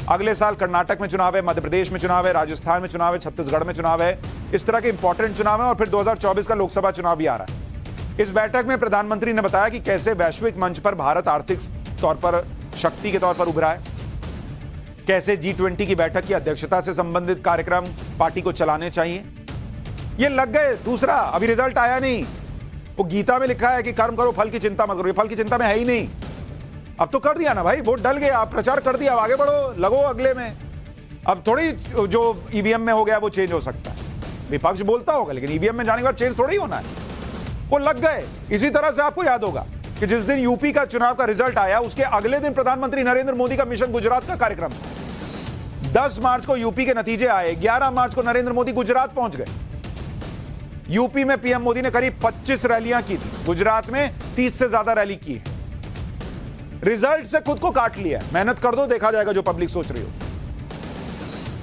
अगले साल कर्नाटक में चुनाव है, मध्य प्रदेश में चुनाव है, राजस्थान में चुनाव है, छत्तीसगढ़ में चुनाव है, इस तरह के इंपॉर्टेंट चुनाव है, और फिर 2024 का लोकसभा चुनाव भी आ रहा है। इस बैठक में प्रधानमंत्री ने बताया कि कैसे वैश्विक मंच पर भारत आर्थिक तौर पर शक्ति के तौर पर उभरा है, कैसे G20 की बैठक की अध्यक्षता से संबंधित कार्यक्रम पार्टी को चलाने चाहिए। ये लग गए। दूसरा, अभी रिजल्ट आया नहीं। वो गीता में लिखा है कि कर्म करो फल की चिंता मत करो, ये फल की चिंता में है ही नहीं। अब तो कर दिया ना भाई, वोट डल गया, आप प्रचार कर दिया, अब आगे बढ़ो, लगो अगले में। अब थोड़ी जो ईवीएम में हो गया वो चेंज हो सकता है, विपक्ष बोलता होगा, लेकिन ईवीएम में जाने के बाद चेंज थोड़ी होना है। वो लग गए। इसी तरह से आपको याद होगा कि जिस दिन यूपी का चुनाव का रिजल्ट आया उसके अगले दिन प्रधानमंत्री नरेंद्र मोदी का मिशन गुजरात का कार्यक्रम था। 10 मार्च को यूपी के नतीजे आए, 11 मार्च को नरेंद्र मोदी गुजरात पहुंच गए। यूपी में पीएम मोदी ने करीब 25 रैलियां की थी, गुजरात में 30 से ज्यादा रैली की है। रिजल्ट से खुद को काट लिया। मेहनत कर दो, देखा जाएगा जो पब्लिक सोच रही हो।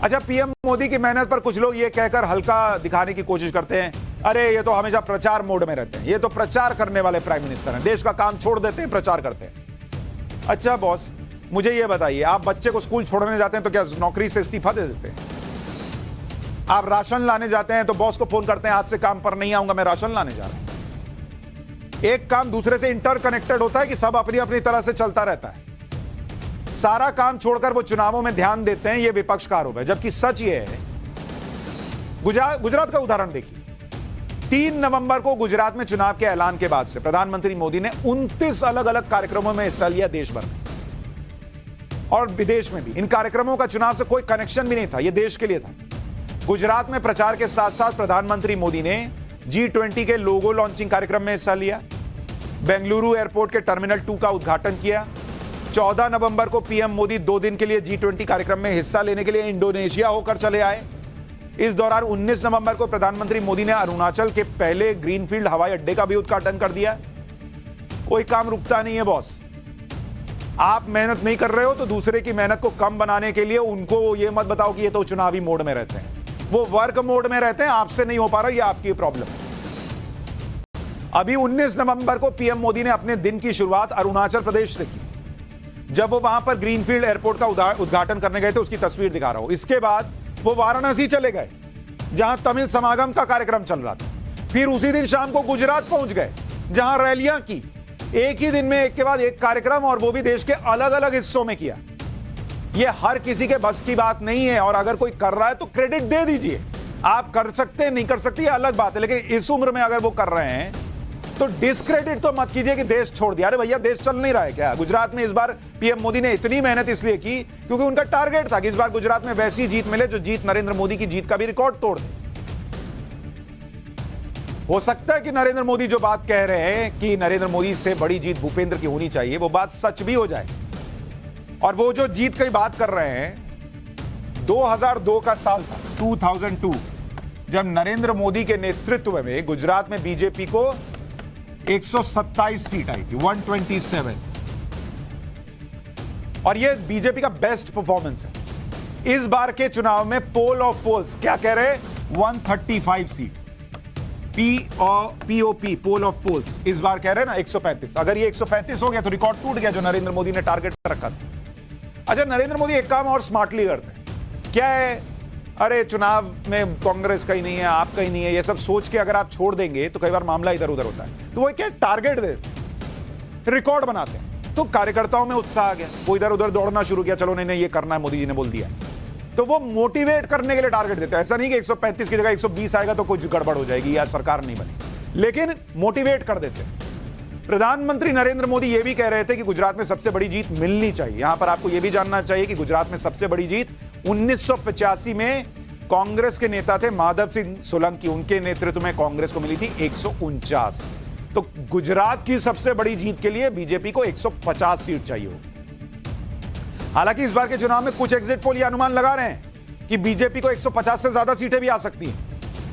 अच्छा, पीएम मोदी की मेहनत पर कुछ लोग ये कहकर हल्का दिखाने की कोशिश करते हैं, अरे ये तो हमेशा प्रचार मोड में रहते हैं, ये तो प्रचार करने वाले प्राइम मिनिस्टर हैं, देश का काम छोड़ देते हैं, प्रचार करते हैं। अच्छा बॉस, मुझे ये बताइए, आप बच्चे को स्कूल छोड़ने जाते हैं तो क्या नौकरी से इस्तीफा दे देते हैं? आप राशन लाने जाते हैं तो बॉस को फोन करते हैं, आज से काम पर नहीं आऊंगा, मैं राशन लाने जा रहा हूं। एक काम दूसरे से इंटरकनेक्टेड होता है कि सब अपनी अपनी तरह से चलता रहता है। सारा काम छोड़कर वो चुनावों में ध्यान देते हैं, ये विपक्ष का आरोप है। जबकि सच ये है, गुजरात का उदाहरण देखिए। 3 नवंबर को गुजरात में चुनाव के ऐलान के बाद से प्रधानमंत्री मोदी ने 29 अलग अलग कार्यक्रमों में हिस्सा लिया, देश भर में और विदेश में भी। इन कार्यक्रमों का चुनाव से कोई कनेक्शन भी नहीं था, यह देश के लिए था। गुजरात में प्रचार के साथ साथ प्रधानमंत्री मोदी ने G20 के लोगो लॉन्चिंग कार्यक्रम में हिस्सा लिया, बेंगलुरु एयरपोर्ट के टर्मिनल 2 का उद्घाटन किया। 14 नवंबर को पीएम मोदी 2 दिन के लिए G20 कार्यक्रम में हिस्सा लेने के लिए इंडोनेशिया होकर चले आए। इस दौरान 19 नवंबर को प्रधानमंत्री मोदी ने अरुणाचल के पहले ग्रीनफील्ड हवाई अड्डे का भी उद्घाटन कर दिया। कोई काम रुकता नहीं है बॉस। आप मेहनत नहीं कर रहे हो तो दूसरे की मेहनत को कम बनाने के लिए उनको ये मत बताओ कि ये तो चुनावी मोड में रहते हैं, वो वर्क मोड में रहते हैं, आपसे नहीं हो पा रहा, ये आपकी प्रॉब्लम। अभी 19 नवंबर को पीएम मोदी ने अपने दिन की शुरुआत अरुणाचल प्रदेश से की, जब वो वहां पर ग्रीनफील्ड एयरपोर्ट का उद्घाटन करने गए थे। उसकी तस्वीर दिखा रहा हूं। इसके बाद वो वाराणसी चले गए, जहां तमिल समागम का कार्यक्रम चल रहा था। फिर उसी दिन शाम को गुजरात पहुंच गए, जहां रैलियां की। एक ही दिन में एक के बाद एक कार्यक्रम, और वो भी देश के अलग अलग हिस्सों में किया। यह हर किसी के बस की बात नहीं है, और अगर कोई कर रहा है तो क्रेडिट दे दीजिए। आप कर सकते हैं, नहीं कर सकते, यह अलग बात है, लेकिन इस उम्र में अगर वो कर रहे हैं तो डिस्क्रेडिट तो मत कीजिए कि देश छोड़ दिया। अरे भैया, देश चल नहीं रहा है क्या? गुजरात में इस बार पीएम मोदी ने इतनी मेहनत इसलिए की क्योंकि उनका टारगेट था कि इस बार गुजरात में वैसी जीत मिले जो जीत नरेंद्र मोदी की जीत का भी रिकॉर्ड तोड़ दे। हो सकता है कि नरेंद्र मोदी जो बात कह रहे हैं कि नरेंद्र मोदी से बड़ी जीत भूपेंद्र की होनी चाहिए, वो बात सच भी हो जाए। और वो जो जीत की बात कर रहे हैं, 2002 का साल था, 2002, जब नरेंद्र मोदी के नेतृत्व में गुजरात में बीजेपी को 127 सीट आई थी, 127, और यह बीजेपी का बेस्ट परफॉर्मेंस है। इस बार के चुनाव में पोल ऑफ पोल्स क्या कह रहे हैं? 135 seat. POP poll of polls इस बार कह रहे हैं ना 135। अगर ये 135 हो गया तो रिकॉर्ड टूट गया जो नरेंद्र मोदी ने टारगेट रखा था। अच्छा, नरेंद्र मोदी एक काम और स्मार्टली करते हैं, क्या है, अरे चुनाव में कांग्रेस का ही नहीं है, आपका ही नहीं है, ये सब सोच के अगर आप छोड़ देंगे तो कई बार मामला इधर उधर होता है। तो वो क्या टारगेट देते, रिकॉर्ड बनाते हैं, तो कार्यकर्ताओं में उत्साह आ गया, वो इधर उधर दौड़ना शुरू किया, चलो नहीं ये करना है, मोदी जी ने बोल दिया। तो वो मोटिवेट करने के लिए टारगेट देते हैं। ऐसा नहीं कि 135 की जगह 120 आएगा तो कुछ गड़बड़ हो जाएगी या सरकार नहीं बनी, लेकिन मोटिवेट कर देते हैं। प्रधानमंत्री नरेंद्र मोदी ये भी कह रहे थे कि गुजरात में सबसे बड़ी जीत मिलनी चाहिए। यहां पर आपको यह भी जानना चाहिए कि गुजरात में सबसे बड़ी जीत 1985 में कांग्रेस के नेता थे माधव सिंह सोलंकी, उनके नेतृत्व में कांग्रेस को मिली थी 149। तो गुजरात की सबसे बड़ी जीत के लिए बीजेपी को 150 सीट चाहिए होगी। हालांकि इस बार के चुनाव में कुछ एग्जिट पोल ये अनुमान लगा रहे हैं कि बीजेपी को 150 से ज्यादा सीटें भी आ सकती हैं।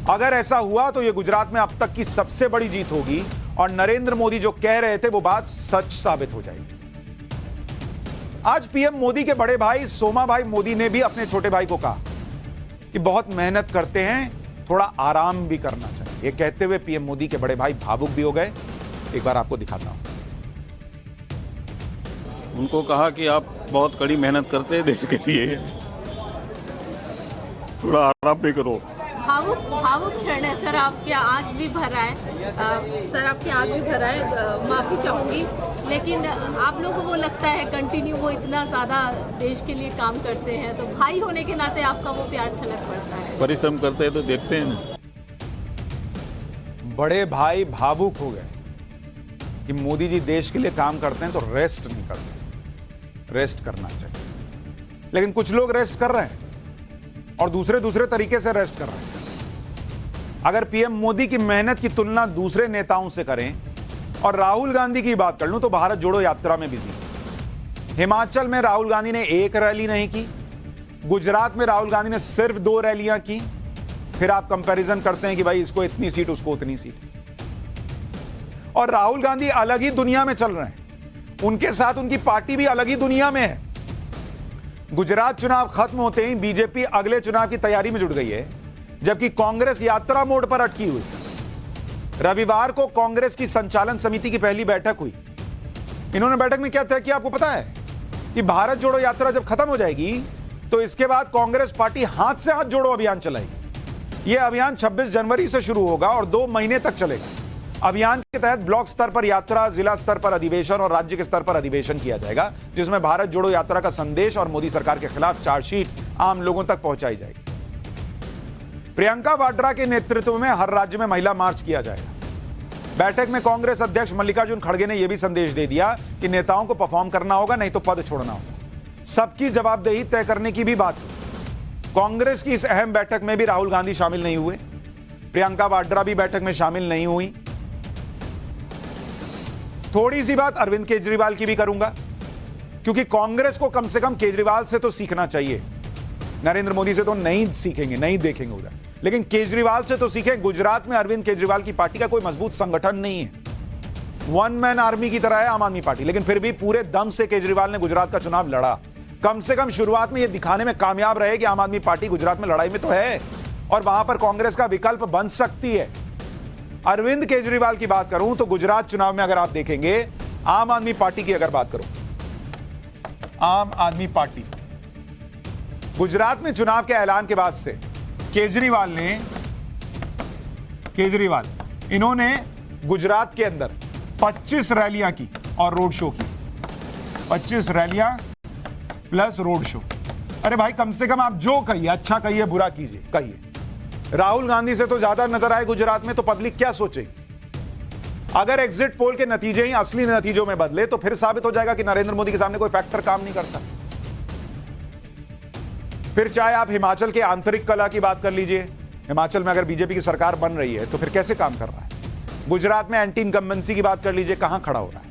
अगर ऐसा हुआ तो यह गुजरात में अब तक की सबसे बड़ी जीत होगी और नरेंद्र मोदी जो कह रहे थे वो बात सच साबित हो जाएगी। आज पीएम मोदी के बड़े भाई सोमा भाई मोदी ने भी अपने छोटे भाई को कहा कि बहुत मेहनत करते हैं, थोड़ा आराम भी करना चाहिए। ये कहते हुए पीएम मोदी के बड़े भाई भावुक भी हो गए। एक बार आपको दिखाता हूं। उनको कहा कि आप बहुत कड़ी मेहनत करते हैं देश के लिए, थोड़ा आराम भी करो। भावुक क्षण है सर, आपके आग भी भरा है, सर आपकी आग भी भरा है, माफी चाहूंगी, लेकिन आप लोगों को वो लगता है कंटिन्यू वो इतना ज्यादा देश के लिए काम करते हैं, तो भाई होने के नाते आपका वो प्यार छलक पड़ता है। परिश्रम करते हैं तो देखते हैं ना। बड़े भाई भावुक हो गए कि मोदी जी देश के लिए काम करते हैं तो रेस्ट नहीं करते, रेस्ट करना चाहिए। लेकिन कुछ लोग रेस्ट कर रहे हैं और दूसरे तरीके से रेस्ट कर रहे हैं। अगर पीएम मोदी की मेहनत की तुलना दूसरे नेताओं से करें और राहुल गांधी की बात कर लूं तो भारत जोड़ो यात्रा में बिजी। हिमाचल में राहुल गांधी ने एक रैली नहीं की, गुजरात में राहुल गांधी ने सिर्फ 2 रैलियां की। फिर आप कंपैरिजन करते हैं कि भाई इसको इतनी सीट उसको उतनी सीट। और राहुल गांधी अलग ही दुनिया में चल रहे हैं, उनके साथ उनकी पार्टी भी अलग ही दुनिया में है। गुजरात चुनाव खत्म होते ही बीजेपी अगले चुनाव की तैयारी में जुट गई है, जबकि कांग्रेस यात्रा मोड पर अटकी हुई। रविवार को कांग्रेस की संचालन समिति की पहली बैठक हुई। इन्होंने बैठक में क्या तय किया आपको पता है? कि भारत जोड़ो यात्रा जब खत्म हो जाएगी तो इसके बाद कांग्रेस पार्टी हाथ से हाथ जोड़ो अभियान चलाएगी। यह अभियान 26 जनवरी से शुरू होगा और 2 महीने तक चलेगा। अभियान के तहत ब्लॉक स्तर पर यात्रा, जिला स्तर पर अधिवेशन और राज्य के स्तर पर अधिवेशन किया जाएगा, जिसमें भारत जोड़ो यात्रा का संदेश और मोदी सरकार के खिलाफ चार्जशीट आम लोगों तक पहुंचाई जाएगी। प्रियंका वाड्रा के नेतृत्व में हर राज्य में महिला मार्च किया जाएगा। बैठक में कांग्रेस अध्यक्ष मल्लिकार्जुन खड़गे ने यह भी संदेश दे दिया कि नेताओं को परफॉर्म करना होगा, नहीं तो पद छोड़ना होगा। सबकी जवाबदेही तय करने की भी बात की। कांग्रेस की इस अहम बैठक में भी राहुल गांधी शामिल नहीं हुए, प्रियंका वाड्रा भी बैठक में शामिल नहीं हुई। थोड़ी सी बात अरविंद केजरीवाल की भी करूंगा, क्योंकि कांग्रेस को कम से कम केजरीवाल से तो सीखना चाहिए। नरेंद्र मोदी से तो नहीं सीखेंगे, नहीं देखेंगे उधर, लेकिन केजरीवाल से तो सीखें। गुजरात में अरविंद केजरीवाल की पार्टी का कोई मजबूत संगठन नहीं है, वन मैन आर्मी की तरह है आम आदमी पार्टी, लेकिन फिर भी पूरे दम से केजरीवाल ने गुजरात का चुनाव लड़ा। कम से कम शुरुआत में यह दिखाने में कामयाब रहे कि आम आदमी पार्टी गुजरात में लड़ाई में तो है और वहां पर कांग्रेस का विकल्प बन सकती है। अरविंद केजरीवाल की बात करूं तो गुजरात चुनाव में अगर आप देखेंगे, आम आदमी पार्टी की अगर बात करूं, आम आदमी पार्टी गुजरात में चुनाव के ऐलान के बाद से केजरीवाल इन्होंने गुजरात के अंदर 25 रैलियां की और रोड शो की। 25 रैलियां प्लस रोड शो। अरे भाई, कम से कम आप जो कहिए, अच्छा कहिए, बुरा कीजिए, कहिए। राहुल गांधी से तो ज्यादा नजर आए गुजरात में तो पब्लिक क्या सोचेगी? अगर एग्जिट पोल के नतीजे ही असली नतीजों में बदले तो फिर साबित हो जाएगा कि नरेंद्र मोदी के सामने कोई फैक्टर काम नहीं करता। फिर चाहे आप हिमाचल के आंतरिक कला की बात कर लीजिए, हिमाचल में अगर बीजेपी की सरकार बन रही है तो फिर कैसे काम कर रहा है। गुजरात में एंटी इनकम्बेंसी की बात कर लीजिए, कहां खड़ा हो रहा है।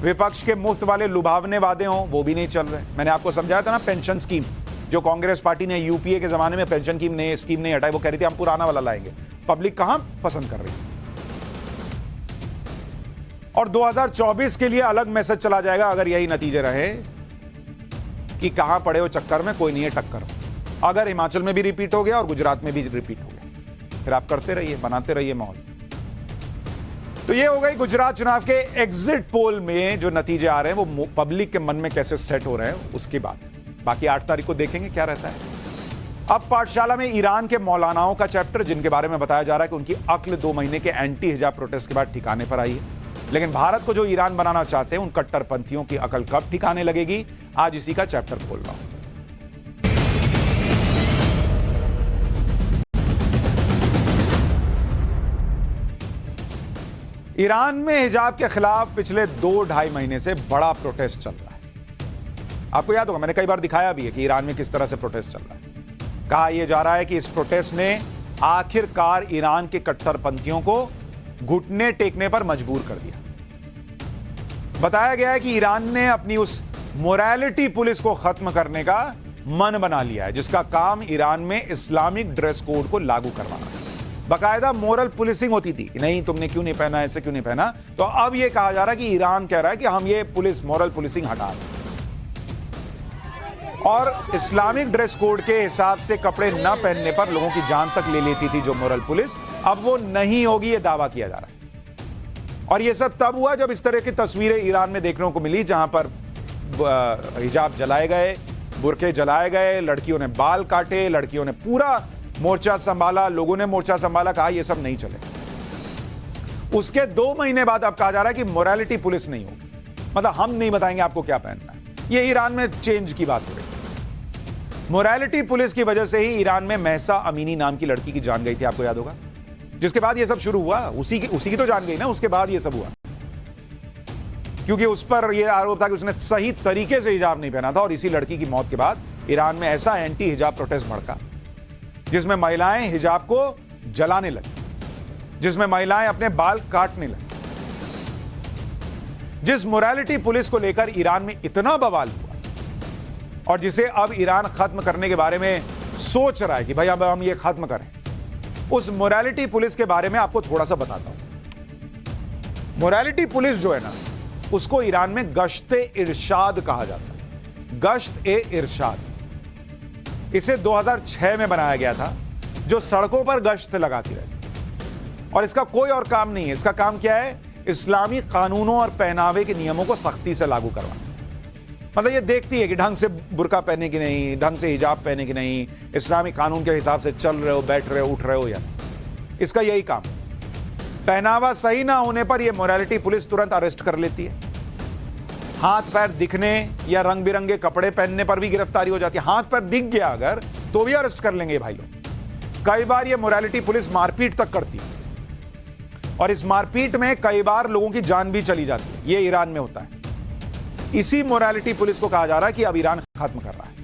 विपक्ष के मुफ्त वाले लुभावने वादे हों वो भी नहीं चल रहे। मैंने आपको समझाया था ना, पेंशन स्कीम जो कांग्रेस पार्टी ने यूपीए के जमाने में पेंशन स्कीम नहीं हटाई, वो कह रही थी हम पुराना वाला लाएंगे। पब्लिक कहां पसंद कर रही है। और 2024 के लिए अलग मैसेज चला जाएगा अगर यही नतीजे रहे कि कहां पड़े हो चक्कर में, कोई नहीं है टक्कर। अगर हिमाचल में भी रिपीट हो गया और गुजरात में भी रिपीट हो गया। फिर आप करते रहिए, बनाते रहिए माहौल। तो ये हो गई गुजरात चुनाव के एग्जिट पोल में जो नतीजे आ रहे हैं वो पब्लिक के मन में कैसे सेट हो रहे हैं उसकी बात। बाकी 8 तारीख को देखेंगे क्या रहता है। अब पाठशाला में ईरान के मौलानाओं का चैप्टर, जिनके बारे में बताया जा रहा है कि उनकी अक्ल 2 महीने के एंटी हिजाब प्रोटेस्ट के बाद ठिकाने पर आई है। लेकिन भारत को जो ईरान बनाना चाहते हैं उन कट्टरपंथियों की अकल कब ठिकाने लगेगी, आज इसी का चैप्टर खोल रहा हूं। ईरान में हिजाब के खिलाफ पिछले 2-2.5 महीने से बड़ा प्रोटेस्ट चल रहा है। आपको याद होगा मैंने कई बार दिखाया भी है कि ईरान में किस तरह से प्रोटेस्ट चल रहा है। कहा यह जा रहा है कि इस प्रोटेस्ट ने आखिरकार ईरान के कट्टरपंथियों को घुटने टेकने पर मजबूर कर दिया। बताया गया है कि ईरान ने अपनी उस मोरालिटी पुलिस को खत्म करने का मन बना लिया है, जिसका काम ईरान में इस्लामिक ड्रेस कोड को लागू करवाना है। बाकायदा मोरल पुलिसिंग होती थी कि नहीं तुमने क्यों नहीं पहना, ऐसे क्यों नहीं पहना। तो अब यह कहा जा रहा है कि ईरान कह रहा है कि हम ये पुलिस मोरल पुलिसिंग हटा दें और इस्लामिक ड्रेस कोड के हिसाब से कपड़े न पहनने पर लोगों की जान तक ले लेती थी जो मोरल पुलिस, अब वो नहीं होगी, ये दावा किया जा रहा है। और ये सब तब हुआ जब इस तरह की तस्वीरें ईरान में देखने को मिली जहां पर हिजाब जलाए गए, बुरके जलाए गए, लड़कियों ने बाल काटे, लड़कियों ने पूरा मोर्चा संभाला, लोगों ने मोर्चा संभाला, कहा यह सब नहीं चले। उसके 2 महीने बाद अब कहा जा रहा है कि मोरालिटी पुलिस नहीं होगी, मतलब हम नहीं बताएंगे आपको क्या पहनना है। ये ईरान में चेंज की बात हो रही है। मोरालिटी पुलिस की वजह से ही ईरान में महसा अमीनी नाम की लड़की की जान गई थी, आपको याद होगा, जिसके बाद ये सब शुरू हुआ। उसी की तो जान गई ना, उसके बाद ये सब हुआ, क्योंकि उस पर यह आरोप था कि उसने सही तरीके से हिजाब नहीं पहना था। और इसी लड़की की मौत के बाद ईरान में ऐसा एंटी हिजाब प्रोटेस्ट भड़का जिसमें महिलाएं हिजाब को जलाने लगी, जिसमें महिलाएं अपने बाल काटने लगी। जिस मोरालिटी पुलिस को लेकर ईरान में इतना बवाल हुआ और जिसे अब ईरान खत्म करने के बारे में सोच रहा है कि भाई अब हम ये खत्म करें, उस मोरालिटी पुलिस के बारे में आपको थोड़ा सा बताता हूं। मोरालिटी पुलिस जो है ना, उसको ईरान में गश्त-ए इरशाद कहा जाता है। गश्त-ए-इरशाद इसे 2006 में बनाया गया था, जो सड़कों पर गश्त लगाती रहती। और इसका कोई और काम नहीं है। इसका काम क्या है? इस्लामी कानूनों और पहनावे के नियमों को सख्ती से लागू करवाना। मतलब ये देखती है कि ढंग से बुर्का पहने की नहीं, ढंग से हिजाब पहने की नहीं, इस्लामी कानून के हिसाब से चल रहे हो, बैठ रहे हो, उठ रहे हो या इसका यही काम। पहनावा सही ना होने पर यह मोरालिटी पुलिस तुरंत अरेस्ट कर लेती है। हाथ पैर दिखने या रंग बिरंगे कपड़े पहनने पर भी गिरफ्तारी हो जाती है। हाथ पैर दिख गया अगर तो भी अरेस्ट कर लेंगे भाई लोग। कई बार यह मोरालिटी पुलिस मारपीट तक करती है और इस मारपीट में कई बार लोगों की जान भी चली जाती है। यह ईरान में होता है। इसी मोरालिटी पुलिस को कहा जा रहा है कि अब ईरान खत्म कर रहा है।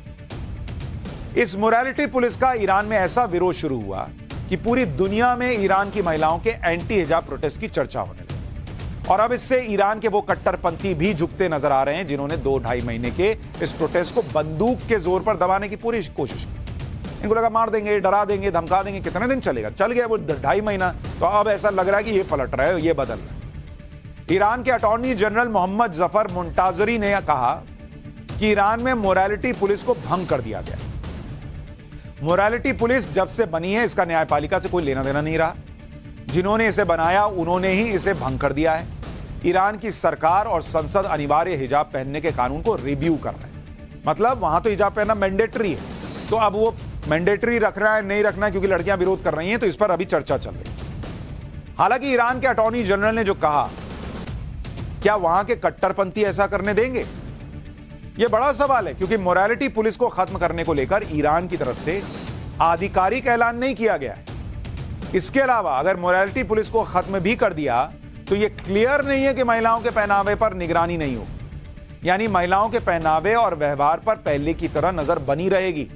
इस मोरालिटी पुलिस का ईरान में ऐसा विरोध शुरू हुआ कि पूरी दुनिया में ईरान की महिलाओं के एंटी हिजाब प्रोटेस्ट की चर्चा होने लगी। और अब इससे ईरान के वो कट्टरपंथी भी झुकते नजर आ रहे हैं जिन्होंने 2-2.5 महीने के इस प्रोटेस्ट को बंदूक के जोर पर दबाने की पूरी कोशिश की। इनको लगा मार देंगे, डरा देंगे, धमका देंगे, कितने दिन चलेगा। चल गया वो 2.5 महीना, तो अब ऐसा लग रहा है कि ये पलट रहा है, ये बदल रहा है। ईरान के अटॉर्नी जनरल मोहम्मद जफर मुंताजरी ने कहा कि ईरान में मोरालिटी पुलिस को भंग कर दिया गया। मोरालिटी पुलिस जब से बनी है इसका न्यायपालिका से कोई लेना देना नहीं रहा। जिन्होंने इसे बनाया उन्होंने ही इसे भंग कर दिया है। ईरान की सरकार और संसद अनिवार्य हिजाब पहनने के कानून को रिव्यू कर रहे हैं। मतलब वहां तो हिजाब पहनना मैंडेटरी है, तो अब वो मैंडेटरी रखना है नहीं रखना है, क्योंकि लड़कियां विरोध कर रही हैं, तो इस पर अभी चर्चा चल रही है। हालांकि ईरान के अटॉर्नी जनरल ने जो कहा, क्या वहां के कट्टरपंथी ऐसा करने देंगे? यह बड़ा सवाल है, क्योंकि मोरालिटी पुलिस को खत्म करने को लेकर ईरान की तरफ से आधिकारिक ऐलान नहीं किया गया है। इसके अलावा अगर मोरालिटी पुलिस को खत्म भी कर दिया तो यह क्लियर नहीं है कि महिलाओं के पहनावे पर निगरानी नहीं होगी, यानी महिलाओं के पहनावे और व्यवहार पर पहले की तरह नजर बनी रहेगी।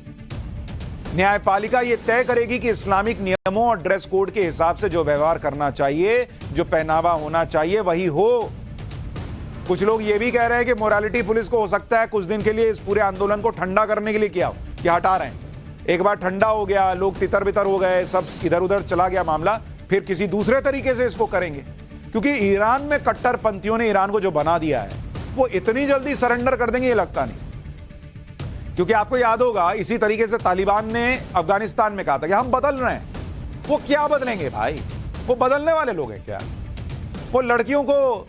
न्यायपालिका यह तय करेगी कि इस्लामिक नियमों और ड्रेस कोड के हिसाब से जो व्यवहार करना चाहिए, जो पहनावा होना चाहिए, वही हो। कुछ लोग यह भी कह रहे हैं कि मोरालिटी पुलिस को हो सकता है कुछ दिन के लिए इस पूरे आंदोलन को ठंडा करने के लिए किया हो, कि हटा रहे हैं। एक बार ठंडा हो गया, लोग तितर बितर हो गए, सब इधर उधर चला गया मामला, फिर किसी दूसरे तरीके से इसको करेंगे। क्योंकि ईरान में कट्टरपंथियों ने ईरान को जो बना दिया है वो इतनी जल्दी सरेंडर कर देंगे ये लगता नहीं। क्योंकि आपको याद होगा इसी तरीके से तालिबान ने अफगानिस्तान में कहा था कि हम बदल रहे हैं, वो क्या बदलेंगे भाई? वो बदलने वाले लोग हैं क्या? वो लड़कियों को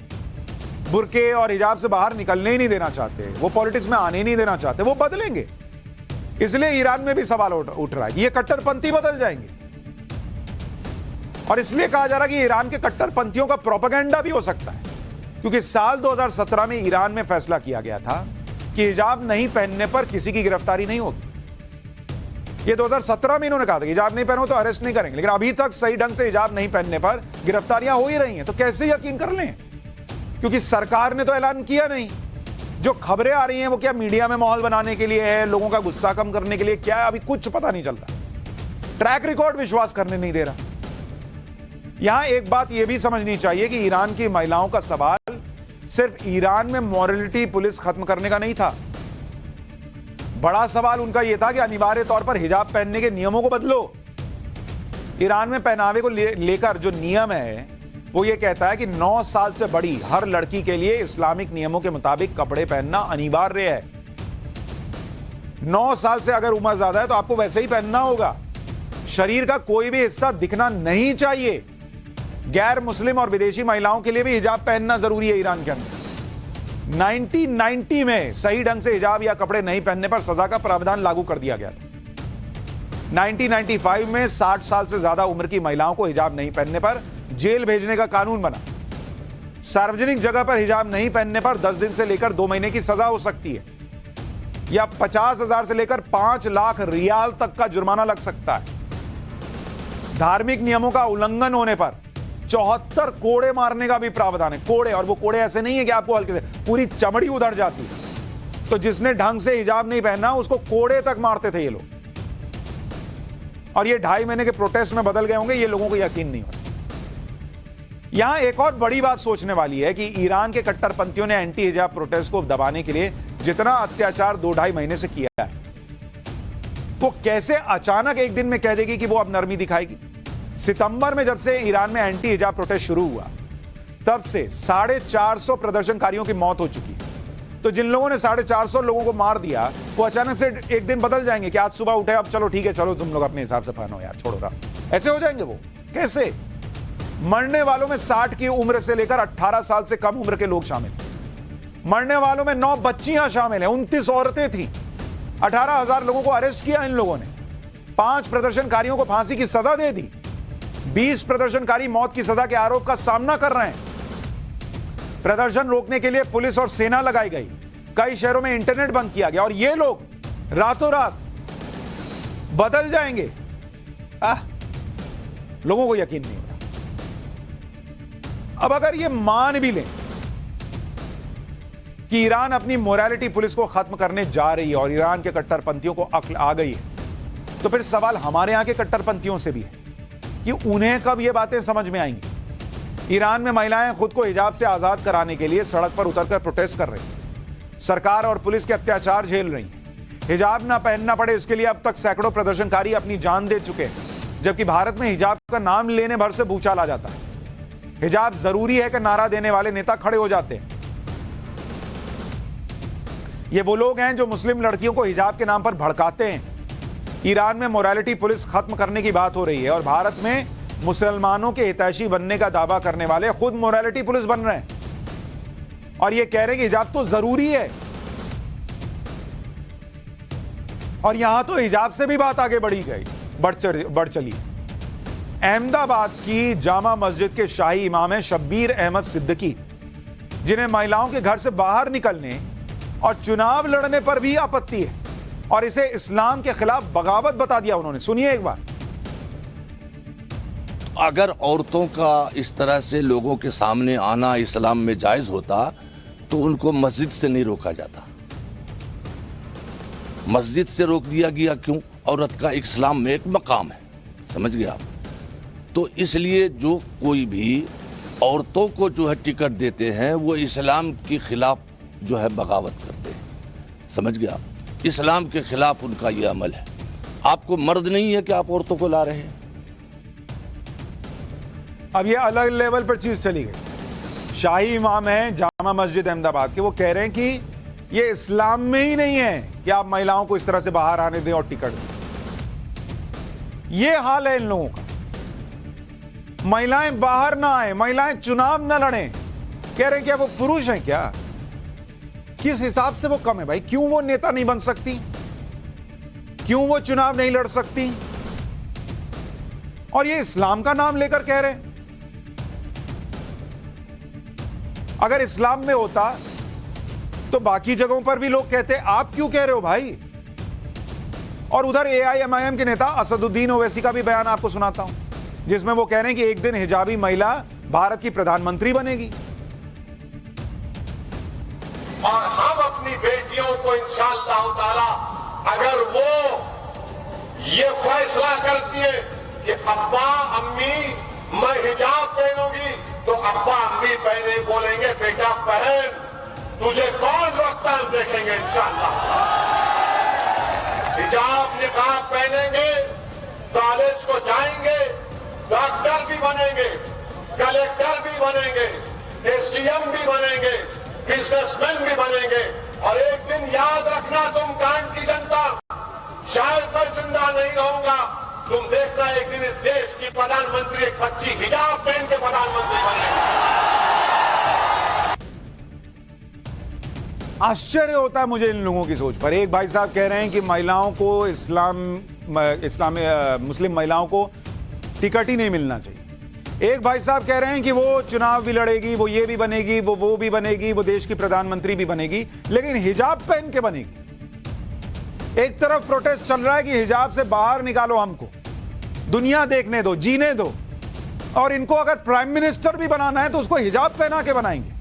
बुर्के और हिजाब से बाहर निकलने ही नहीं देना चाहते, वो पॉलिटिक्स में आने ही नहीं देना चाहते। वो बदलेंगे, इसलिए ईरान में भी सवाल उठ रहा है कि ये कट्टरपंथी बदल जाएंगे। और इसलिए कहा जा रहा है कि ईरान के कट्टरपंथियों का प्रोपेगेंडा भी हो सकता है, क्योंकि साल 2017 में ईरान में फैसला किया गया था कि हिजाब नहीं पहनने पर किसी की गिरफ्तारी नहीं होगी। ये 2017 में इन्होंने कहा था कि हिजाब नहीं पहनो तो अरेस्ट नहीं करेंगे, लेकिन अभी तक सही ढंग से हिजाब नहीं पहनने पर गिरफ्तारियां हो ही रही हैं। तो कैसे यकीन कर लें? क्योंकि सरकार ने तो ऐलान किया नहीं। जो खबरें आ रही हैं वो क्या मीडिया में माहौल बनाने के लिए है, लोगों का गुस्सा कम करने के लिए क्या है, अभी कुछ पता नहीं चल रहा। ट्रैक रिकॉर्ड विश्वास करने नहीं दे रहा। यहां एक बात यह भी समझनी चाहिए कि ईरान की महिलाओं का सवाल सिर्फ ईरान में मॉरलिटी पुलिस खत्म करने का नहीं था। बड़ा सवाल उनका यह था कि अनिवार्य तौर पर हिजाब पहनने के नियमों को बदलो। ईरान में पहनावे को लेकर जो नियम है वो ये कहता है कि 9 साल से बड़ी हर लड़की के लिए इस्लामिक नियमों के मुताबिक कपड़े पहनना अनिवार्य है। 9 साल से अगर उम्र ज्यादा है तो आपको वैसे ही पहनना होगा। शरीर का कोई भी हिस्सा दिखना नहीं चाहिए। गैर मुस्लिम और विदेशी महिलाओं के लिए भी हिजाब पहनना जरूरी है ईरान के अंदर। 1990 में सही ढंग से हिजाब या कपड़े नहीं पहनने पर सजा का प्रावधान लागू कर दिया गया था। 1995 में 60 साल से ज्यादा उम्र की महिलाओं को हिजाब नहीं पहनने पर जेल भेजने का कानून बना। सार्वजनिक जगह पर हिजाब नहीं पहनने पर 10 दिन से लेकर 2 महीने की सजा हो सकती है, या 50,000 से लेकर 5 लाख रियाल तक का जुर्माना लग सकता है। धार्मिक नियमों का उल्लंघन होने पर 74 कोड़े मारने का भी प्रावधान है। कोड़े, और वो कोड़े ऐसे नहीं है कि आपको हल्के से, पूरी चमड़ी उधड़ जाती है। तो जिसने ढंग से हिजाब नहीं पहना उसको कोड़े तक मारते थे ये लोग। और ये 2.5 महीने के प्रोटेस्ट में बदल गए होंगे, ये लोगों को यकीन नहीं हो। यहां एक और बड़ी बात सोचने वाली है कि ईरान के कट्टरपंथियों ने एंटी हिजाब प्रोटेस्ट को दबाने के लिए जितना अत्याचार 2-2.5 महीने से किया है, वो कैसे अचानक एक दिन में कह देगी कि वो अब नरमी दिखाएगी। सितंबर में जब से ईरान में एंटी हिजाब प्रोटेस्ट शुरू हुआ, तब से 450 प्रदर्शनकारियों की मौत हो चुकी है। तो जिन लोगों ने 450 लोगों को मार दिया, वो अचानक से एक दिन बदल जाएंगे कि आज सुबह उठे, अब चलो ठीक है, चलो तुम लोग अपने हिसाब से पहनो यार, छोड़ो रहा। ऐसे हो जाएंगे वो? कैसे? मरने वालों में 60 की उम्र से लेकर 18 साल से कम उम्र के लोग शामिल। मरने वालों में 9 बच्चियां शामिल हैं, 29 औरतें थीं। 18,000 लोगों को अरेस्ट किया इन लोगों ने। 5 प्रदर्शनकारियों को फांसी की सजा दे दी। 20 प्रदर्शनकारी मौत की सजा के आरोप का सामना कर रहे हैं। प्रदर्शन रोकने के लिए पुलिस और सेना लगाई गई। कई शहरों में इंटरनेट बंद किया गया, और ये लोग रातों रात बदल जाएंगे, लोगों को यकीन नहीं हो रहा। अब अगर ये मान भी लें कि ईरान अपनी मोरालिटी पुलिस को खत्म करने जा रही है और ईरान के कट्टरपंथियों को अक्ल आ गई है, तो फिर सवाल हमारे यहां के कट्टरपंथियों से भी है कि उन्हें कब ये बातें समझ में आएंगी। ईरान में महिलाएं खुद को हिजाब से आजाद कराने के लिए सड़क पर उतरकर प्रोटेस्ट कर रही हैं। सरकार और पुलिस के अत्याचार झेल रही हैं। हिजाब ना पहनना पड़े इसके लिए अब तक सैकड़ों प्रदर्शनकारी अपनी जान दे चुके हैं, जबकि भारत में हिजाब का नाम लेने भर से भूचाल आ जाता है। हिजाब जरूरी है कि नारा देने वाले नेता खड़े हो जाते हैं। ये वो लोग हैं जो मुस्लिम लड़कियों को हिजाब के नाम पर भड़काते हैं। ईरान में मोरालिटी पुलिस खत्म करने की बात हो रही है और भारत में मुसलमानों के हितैषी बनने का दावा करने वाले खुद मोरालिटी पुलिस बन रहे हैं और ये कह रहे हैं कि हिजाब तो जरूरी है। और यहां तो हिजाब से भी बात आगे बढ़ चली। अहमदाबाद की जामा मस्जिद के शाही इमाम हैं शब्बीर अहमद सिद्दीकी, जिन्हें महिलाओं के घर से बाहर निकलने और चुनाव लड़ने पर भी आपत्ति है और इसे इस्लाम के खिलाफ बगावत बता दिया उन्होंने। सुनिए एक बार। अगर औरतों का इस तरह से लोगों के सामने आना इस्लाम में जायज होता तो उनको मस्जिद से नहीं रोका जाता। मस्जिद से रोक दिया गया क्यों? औरत का इस्लाम में एक मकाम है, समझ गए आप? तो इसलिए जो कोई भी औरतों को जो है टिकट देते हैं वो इस्लाम के खिलाफ जो है बगावत करते हैं, समझ गए आप? इस्लाम के खिलाफ उनका ये अमल है। आपको मर्द नहीं है कि आप औरतों को ला रहे हैं। अब ये अलग लेवल पर चीज चली गई। शाही इमाम है जामा मस्जिद अहमदाबाद के, वो कह रहे हैं कि ये इस्लाम में ही नहीं है कि आप महिलाओं को इस तरह से बाहर आने दें और टिकट दें। ये हाल है इन लोगों का। महिलाएं बाहर ना आए, महिलाएं चुनाव ना लड़ें। कह रहे हैं क्या वो पुरुष हैं क्या? किस हिसाब से वो कम है भाई? क्यों वो नेता नहीं बन सकती? क्यों वो चुनाव नहीं लड़ सकती? और ये इस्लाम का नाम लेकर कह रहे हैं। अगर इस्लाम में होता तो बाकी जगहों पर भी लोग कहते, आप क्यों कह रहे हो भाई? और उधर AIMIM के नेता असदुद्दीन ओवैसी का भी बयान आपको सुनाता हूं, जिसमें वो कह रहे हैं कि एक दिन हिजाबी महिला भारत की प्रधानमंत्री बनेगी। और हम अपनी बेटियों को इंशाअल्लाह ताला अगर वो ये फैसला करती है कि अब्बा अम्मी मैं हिजाब पहनूंगी, तो अब्बा अम्मी पहने बोलेंगे बेटा पहन, तुझे कौन रोकता है, देखेंगे इंशाअल्लाह। हिजाब निकाब पहनेंगे, कॉलेज को जाएंगे, डॉक्टर भी बनेंगे, कलेक्टर भी बनेंगे, SDM भी बनेंगे, बिजनेसमैन भी बनेंगे। और एक दिन याद रखना तुम कांड की जनता, शायद मैं जिंदा नहीं रहूंगा, तुम देखना एक दिन इस देश की प्रधानमंत्री एक बच्ची हिजाब पहन के प्रधानमंत्री बनेगी। आश्चर्य होता है मुझे इन लोगों की सोच पर। एक भाई साहब कह रहे हैं कि महिलाओं को मुस्लिम महिलाओं को टिकट ही नहीं मिलना चाहिए। एक भाई साहब कह रहे हैं कि वो चुनाव भी लड़ेगी, वो ये भी बनेगी, वो भी बनेगी, वो देश की प्रधानमंत्री भी बनेगी, लेकिन हिजाब पहन के बनेगी। एक तरफ प्रोटेस्ट चल रहा है कि हिजाब से बाहर निकालो हमको, दुनिया देखने दो, जीने दो, और इनको अगर प्राइम मिनिस्टर भी बनाना है तो उसको हिजाब पहना के बनाएंगे।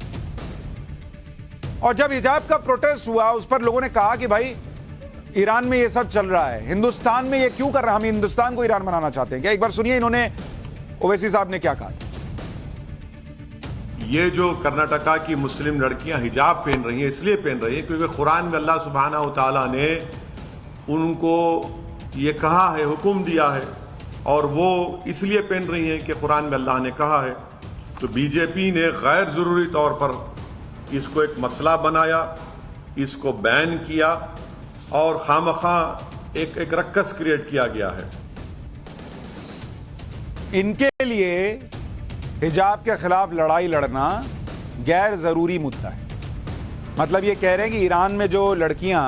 और जब हिजाब का प्रोटेस्ट हुआ, उस पर लोगों ने कहा कि भाई ईरान में ये सब चल रहा है, हिंदुस्तान में ये क्यों कर रहा है? हम हिंदुस्तान को ईरान बनाना चाहते हैं क्या? एक बार सुनिए इन्होंने, ओवैसी साहब ने क्या कहा। ये जो कर्नाटका की मुस्लिम लड़कियां हिजाब पहन रही हैं, इसलिए पहन रही हैं क्योंकि कुरान में अल्लाह सुब्हानहू व तआला ने उनको ये कहा है, हुक्म दिया है, और वो इसलिए पहन रही हैं कि कुरान में अल्लाह ने कहा है। तो बीजेपी ने गैर ज़रूरी तौर पर इसको एक मसला बनाया, इसको बैन किया, और खामखा एक रक्कस क्रिएट किया गया है। इनके लिए हिजाब के खिलाफ लड़ाई लड़ना गैर जरूरी मुद्दा है। मतलब ये कह रहे हैं कि ईरान में जो लड़कियां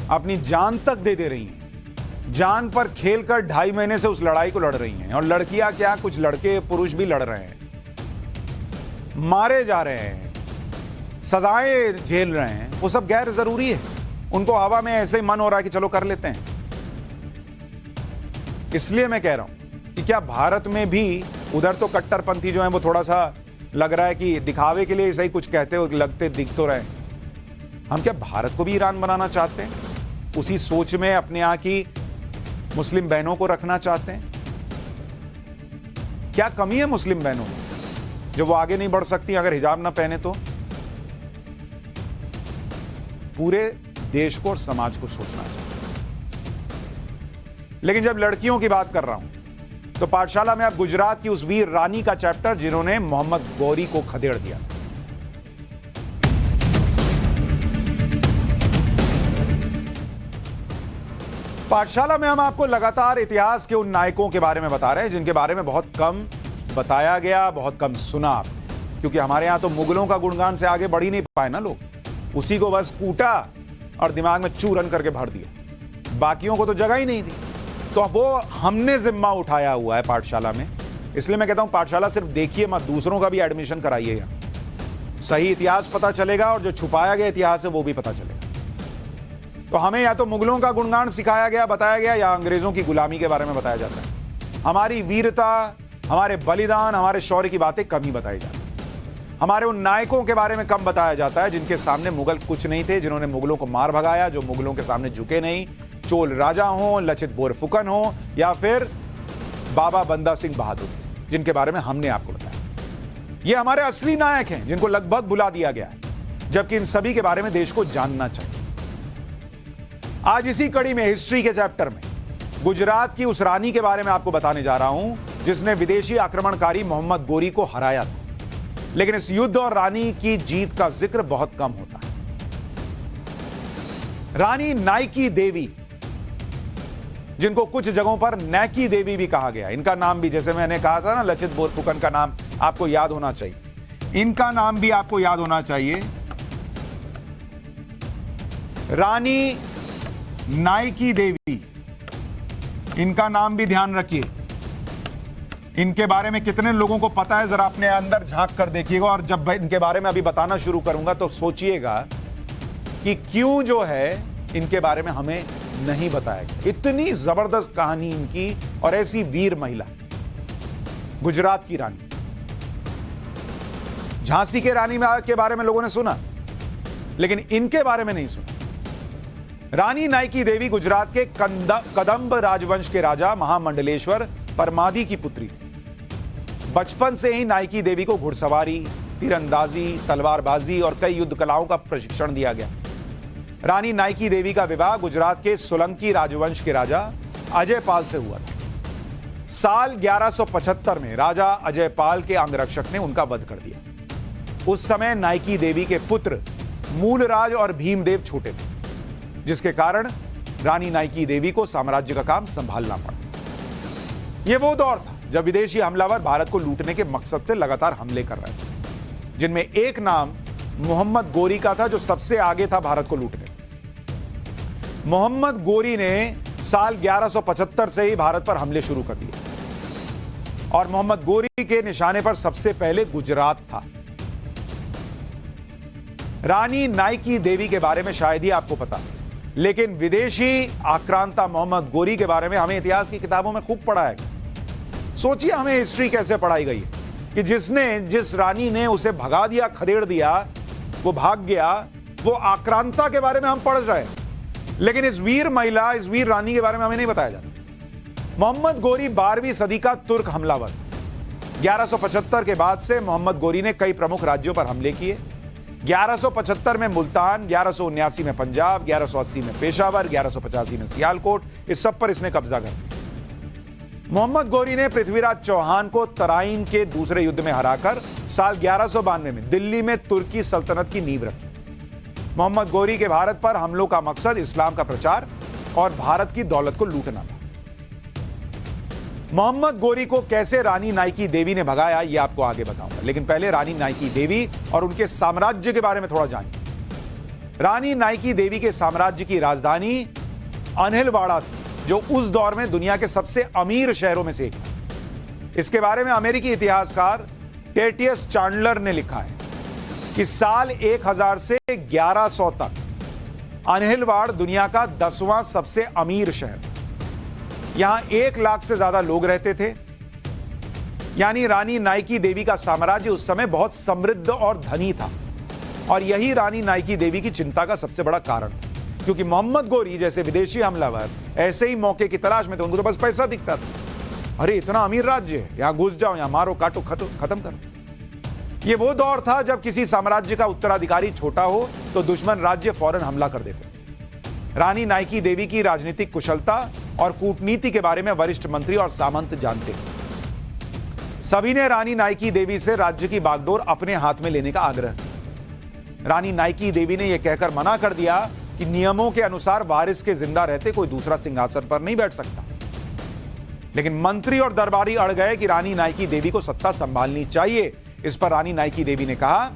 अपनी जान तक दे रही हैं, जान पर खेलकर 2.5 महीने से उस लड़ाई को लड़ रही हैं, और लड़कियां क्या, कुछ लड़के पुरुष भी लड़ रहे हैं, मारे जा रहे हैं, सजाएं झेल रहे हैं, वो सब गैर जरूरी है। उनको हवा में ऐसे ही मन हो रहा है कि चलो कर लेते हैं। इसलिए मैं कह रहा हूं कि क्या भारत में भी, उधर तो कट्टरपंथी जो है वो थोड़ा सा लग रहा है कि दिखावे के लिए सही कुछ कहते हो, लगते दिख तो रहे, हम क्या भारत को भी ईरान बनाना चाहते हैं? उसी सोच में अपने यहाँ की मुस्लिम बहनों को रखना चाहते हैं? क्या कमी है मुस्लिम बहनों में जो वो आगे नहीं बढ़ सकती अगर हिजाब ना पहने तो? पूरे देश को और समाज को सोचना चाहिए। लेकिन जब लड़कियों की बात कर रहा हूं तो पाठशाला में अब गुजरात की उस वीर रानी का चैप्टर जिन्होंने मोहम्मद गौरी को खदेड़ दिया। पाठशाला में हम आपको लगातार इतिहास के उन नायकों के बारे में बता रहे हैं जिनके बारे में बहुत कम बताया गया, बहुत कम सुना आपने, क्योंकि हमारे यहां तो मुगलों का गुणगान से आगे बढ़ ही नहीं पाए ना लोग, उसी को बस कूटा और दिमाग में चूरन करके भर दिया, बाकियों को तो जगह ही नहीं थी। तो वो हमने जिम्मा उठाया हुआ है पाठशाला में। इसलिए मैं कहता हूं पाठशाला सिर्फ देखिए मत, दूसरों का भी एडमिशन कराइए। यहां सही इतिहास पता चलेगा और जो छुपाया गया इतिहास है वो भी पता चलेगा। तो हमें या तो मुगलों का गुणगान सिखाया गया, बताया गया, या अंग्रेजों की गुलामी के बारे में बताया जाता है। हमारी वीरता, हमारे बलिदान, हमारे शौर्य की बातें कम ही बताई जाती है। हमारे उन नायकों के बारे में कम बताया जाता है जिनके सामने मुगल कुछ नहीं थे, जिन्होंने मुगलों को मार भगाया, जो मुगलों के सामने झुके नहीं, चोल राजा हो, लचित बोरफुकन हो, या फिर बाबा बंदा सिंह बहादुर, जिनके बारे में हमने आपको बताया। ये हमारे असली नायक हैं जिनको लगभग भुला दिया गया है, जबकि इन सभी के बारे में देश को जानना चाहिए। आज इसी कड़ी में, हिस्ट्री के चैप्टर में, गुजरात की उस रानी के बारे में आपको बताने जा रहा हूं जिसने विदेशी आक्रमणकारी मोहम्मद गोरी को हराया था। लेकिन इस युद्ध और रानी की जीत का जिक्र बहुत कम होता है। रानी नाइकी देवी जिनको कुछ जगहों पर नैकी देवी भी कहा गया। इनका नाम भी, जैसे मैंने कहा था ना, लचित बोरफुकन का नाम आपको याद होना चाहिए, इनका नाम भी आपको याद होना चाहिए। रानी नाइकी देवी, इनका नाम भी ध्यान रखिए। इनके बारे में कितने लोगों को पता है, जरा अपने अंदर झांक कर देखिएगा। और जब मैं इनके बारे में अभी बताना शुरू करूंगा तो सोचिएगा कि क्यों जो है इनके बारे में हमें नहीं बताया गया। इतनी जबरदस्त कहानी इनकी, और ऐसी वीर महिला, गुजरात की रानी। झांसी के रानी के बारे में लोगों ने सुना, लेकिन इनके बारे में नहीं सुना। रानी नाइकी देवी गुजरात के कदंब राजवंश के राजा महामंडलेश्वर परमादी की पुत्री थी। बचपन से ही नाइकी देवी को घुड़सवारी, तीरंदाजी, तलवारबाजी और कई युद्ध कलाओं का प्रशिक्षण दिया गया। रानी नाइकी देवी का विवाह गुजरात के सोलंकी राजवंश के राजा अजयपाल से हुआ था। साल 1175 में राजा अजयपाल के अंगरक्षक ने उनका वध कर दिया। उस समय नाइकी देवी के पुत्र मूलराज और भीमदेव छोटे थे, जिसके कारण रानी नाइकी देवी को साम्राज्य का काम संभालना पड़ा। यह वो दौर था जब विदेशी हमलावर भारत को लूटने के मकसद से लगातार हमले कर रहे थे, जिनमें एक नाम मोहम्मद गोरी का था, जो सबसे आगे था भारत को लूटने। मोहम्मद गोरी ने साल 1175 से ही भारत पर हमले शुरू कर दिए, और मोहम्मद गोरी के निशाने पर सबसे पहले गुजरात था। रानी नाइकी देवी के बारे में शायद ही आपको पता, लेकिन विदेशी आक्रांता मोहम्मद गोरी के बारे में हमें इतिहास की किताबों में खूब पढ़ा है। सोचिए हमें हिस्ट्री कैसे पढ़ाई गई है कि जिस रानी ने उसे भगा दिया, खदेड़ दिया, वो भाग गया, वो आक्रांता के बारे में हम पढ़ रहे हैं, लेकिन इस वीर महिला, इस वीर रानी के बारे में हमें नहीं बताया जाता। मोहम्मद गोरी 12वीं सदी का तुर्क हमलावर। 1175 के बाद से मोहम्मद गोरी ने कई प्रमुख राज्यों पर हमले किए। 1175 में मुल्तान, 1179 में पंजाब, 1180 में पेशावर, 1185 में सियालकोट, इस सब पर इसने कब्जा कर लिया। मोहम्मद गोरी ने पृथ्वीराज चौहान को तराइन के दूसरे युद्ध में हराकर साल 1192 में दिल्ली में तुर्की सल्तनत की नींव रखी। मोहम्मद गोरी के भारत पर हमलों का मकसद इस्लाम का प्रचार और भारत की दौलत को लूटना था। मोहम्मद गोरी को कैसे रानी नाइकी देवी ने भगाया, यह आपको आगे बताऊंगा, लेकिन पहले रानी नाइकी देवी और उनके साम्राज्य के बारे में थोड़ा जानिए। रानी नाइकी देवी के साम्राज्य की राजधानी अनहिलवाड़ा थी, जो उस दौर में दुनिया के सबसे अमीर शहरों में से एक था। इसके बारे में अमेरिकी इतिहासकार टेटियस चांडलर ने लिखा है कि साल 1000 से 1100 तक अनहिलवाड़ दुनिया का 10वां सबसे अमीर शहर। यहां 1 लाख से ज्यादा लोग रहते थे। यानी रानी नाइकी देवी का साम्राज्य उस समय बहुत समृद्ध और धनी था, और यही रानी नाइकी देवी की चिंता का सबसे बड़ा कारण था, क्योंकि मोहम्मद गोरी जैसे विदेशी हमलावर ऐसे ही मौके की तलाश में थे। उनको तो बस पैसा दिखता था, अरे इतना अमीर राज्य है, यहां घुस जाओ, यहां मारो काटो खत्म करो। यह वो दौर था जब किसी साम्राज्य का उत्तराधिकारी छोटा हो तो दुश्मन राज्य फौरन हमला कर देते। रानी नाइकी देवी की राजनीतिक कुशलता और कूटनीति के बारे में वरिष्ठ मंत्री और सामंत जानते थे। सभी ने रानी नाइकी देवी से राज्य की बागडोर अपने हाथ में लेने का आग्रह किया। रानी नाइकी देवी ने यह कहकर मना कर दिया कि नियमों के अनुसार वारिस के जिंदा रहते कोई दूसरा सिंहासन पर नहीं बैठ सकता। लेकिन मंत्री और दरबारी अड़ गए कि रानी नाइकी देवी को सत्ता संभालनी चाहिए। इस पर रानी नाइकी देवी ने कहा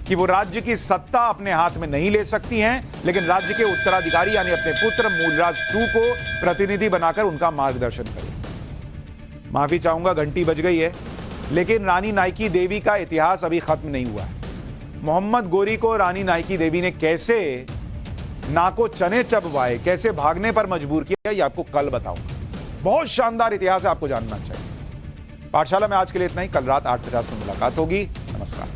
कि वो राज्य की सत्ता अपने हाथ में नहीं ले सकती हैं, लेकिन राज्य के उत्तराधिकारी यानी अपने पुत्र मूलराज II को प्रतिनिधि बनाकर उनका मार्गदर्शन करें। माफी चाहूंगा, घंटी बज गई है, लेकिन रानी नाइकी देवी का इतिहास अभी खत्म नहीं हुआ है। मोहम्मद गोरी को रानी नाइकी देवी ने कैसे नाको चने चबवाए, कैसे भागने पर मजबूर किया, यह आपको कल बताऊंगा। बहुत शानदार इतिहास है, आपको जानना चाहिए। पाठशाला में आज के लिए इतना ही। कल रात 8:50 में मुलाकात होगी। नमस्कार।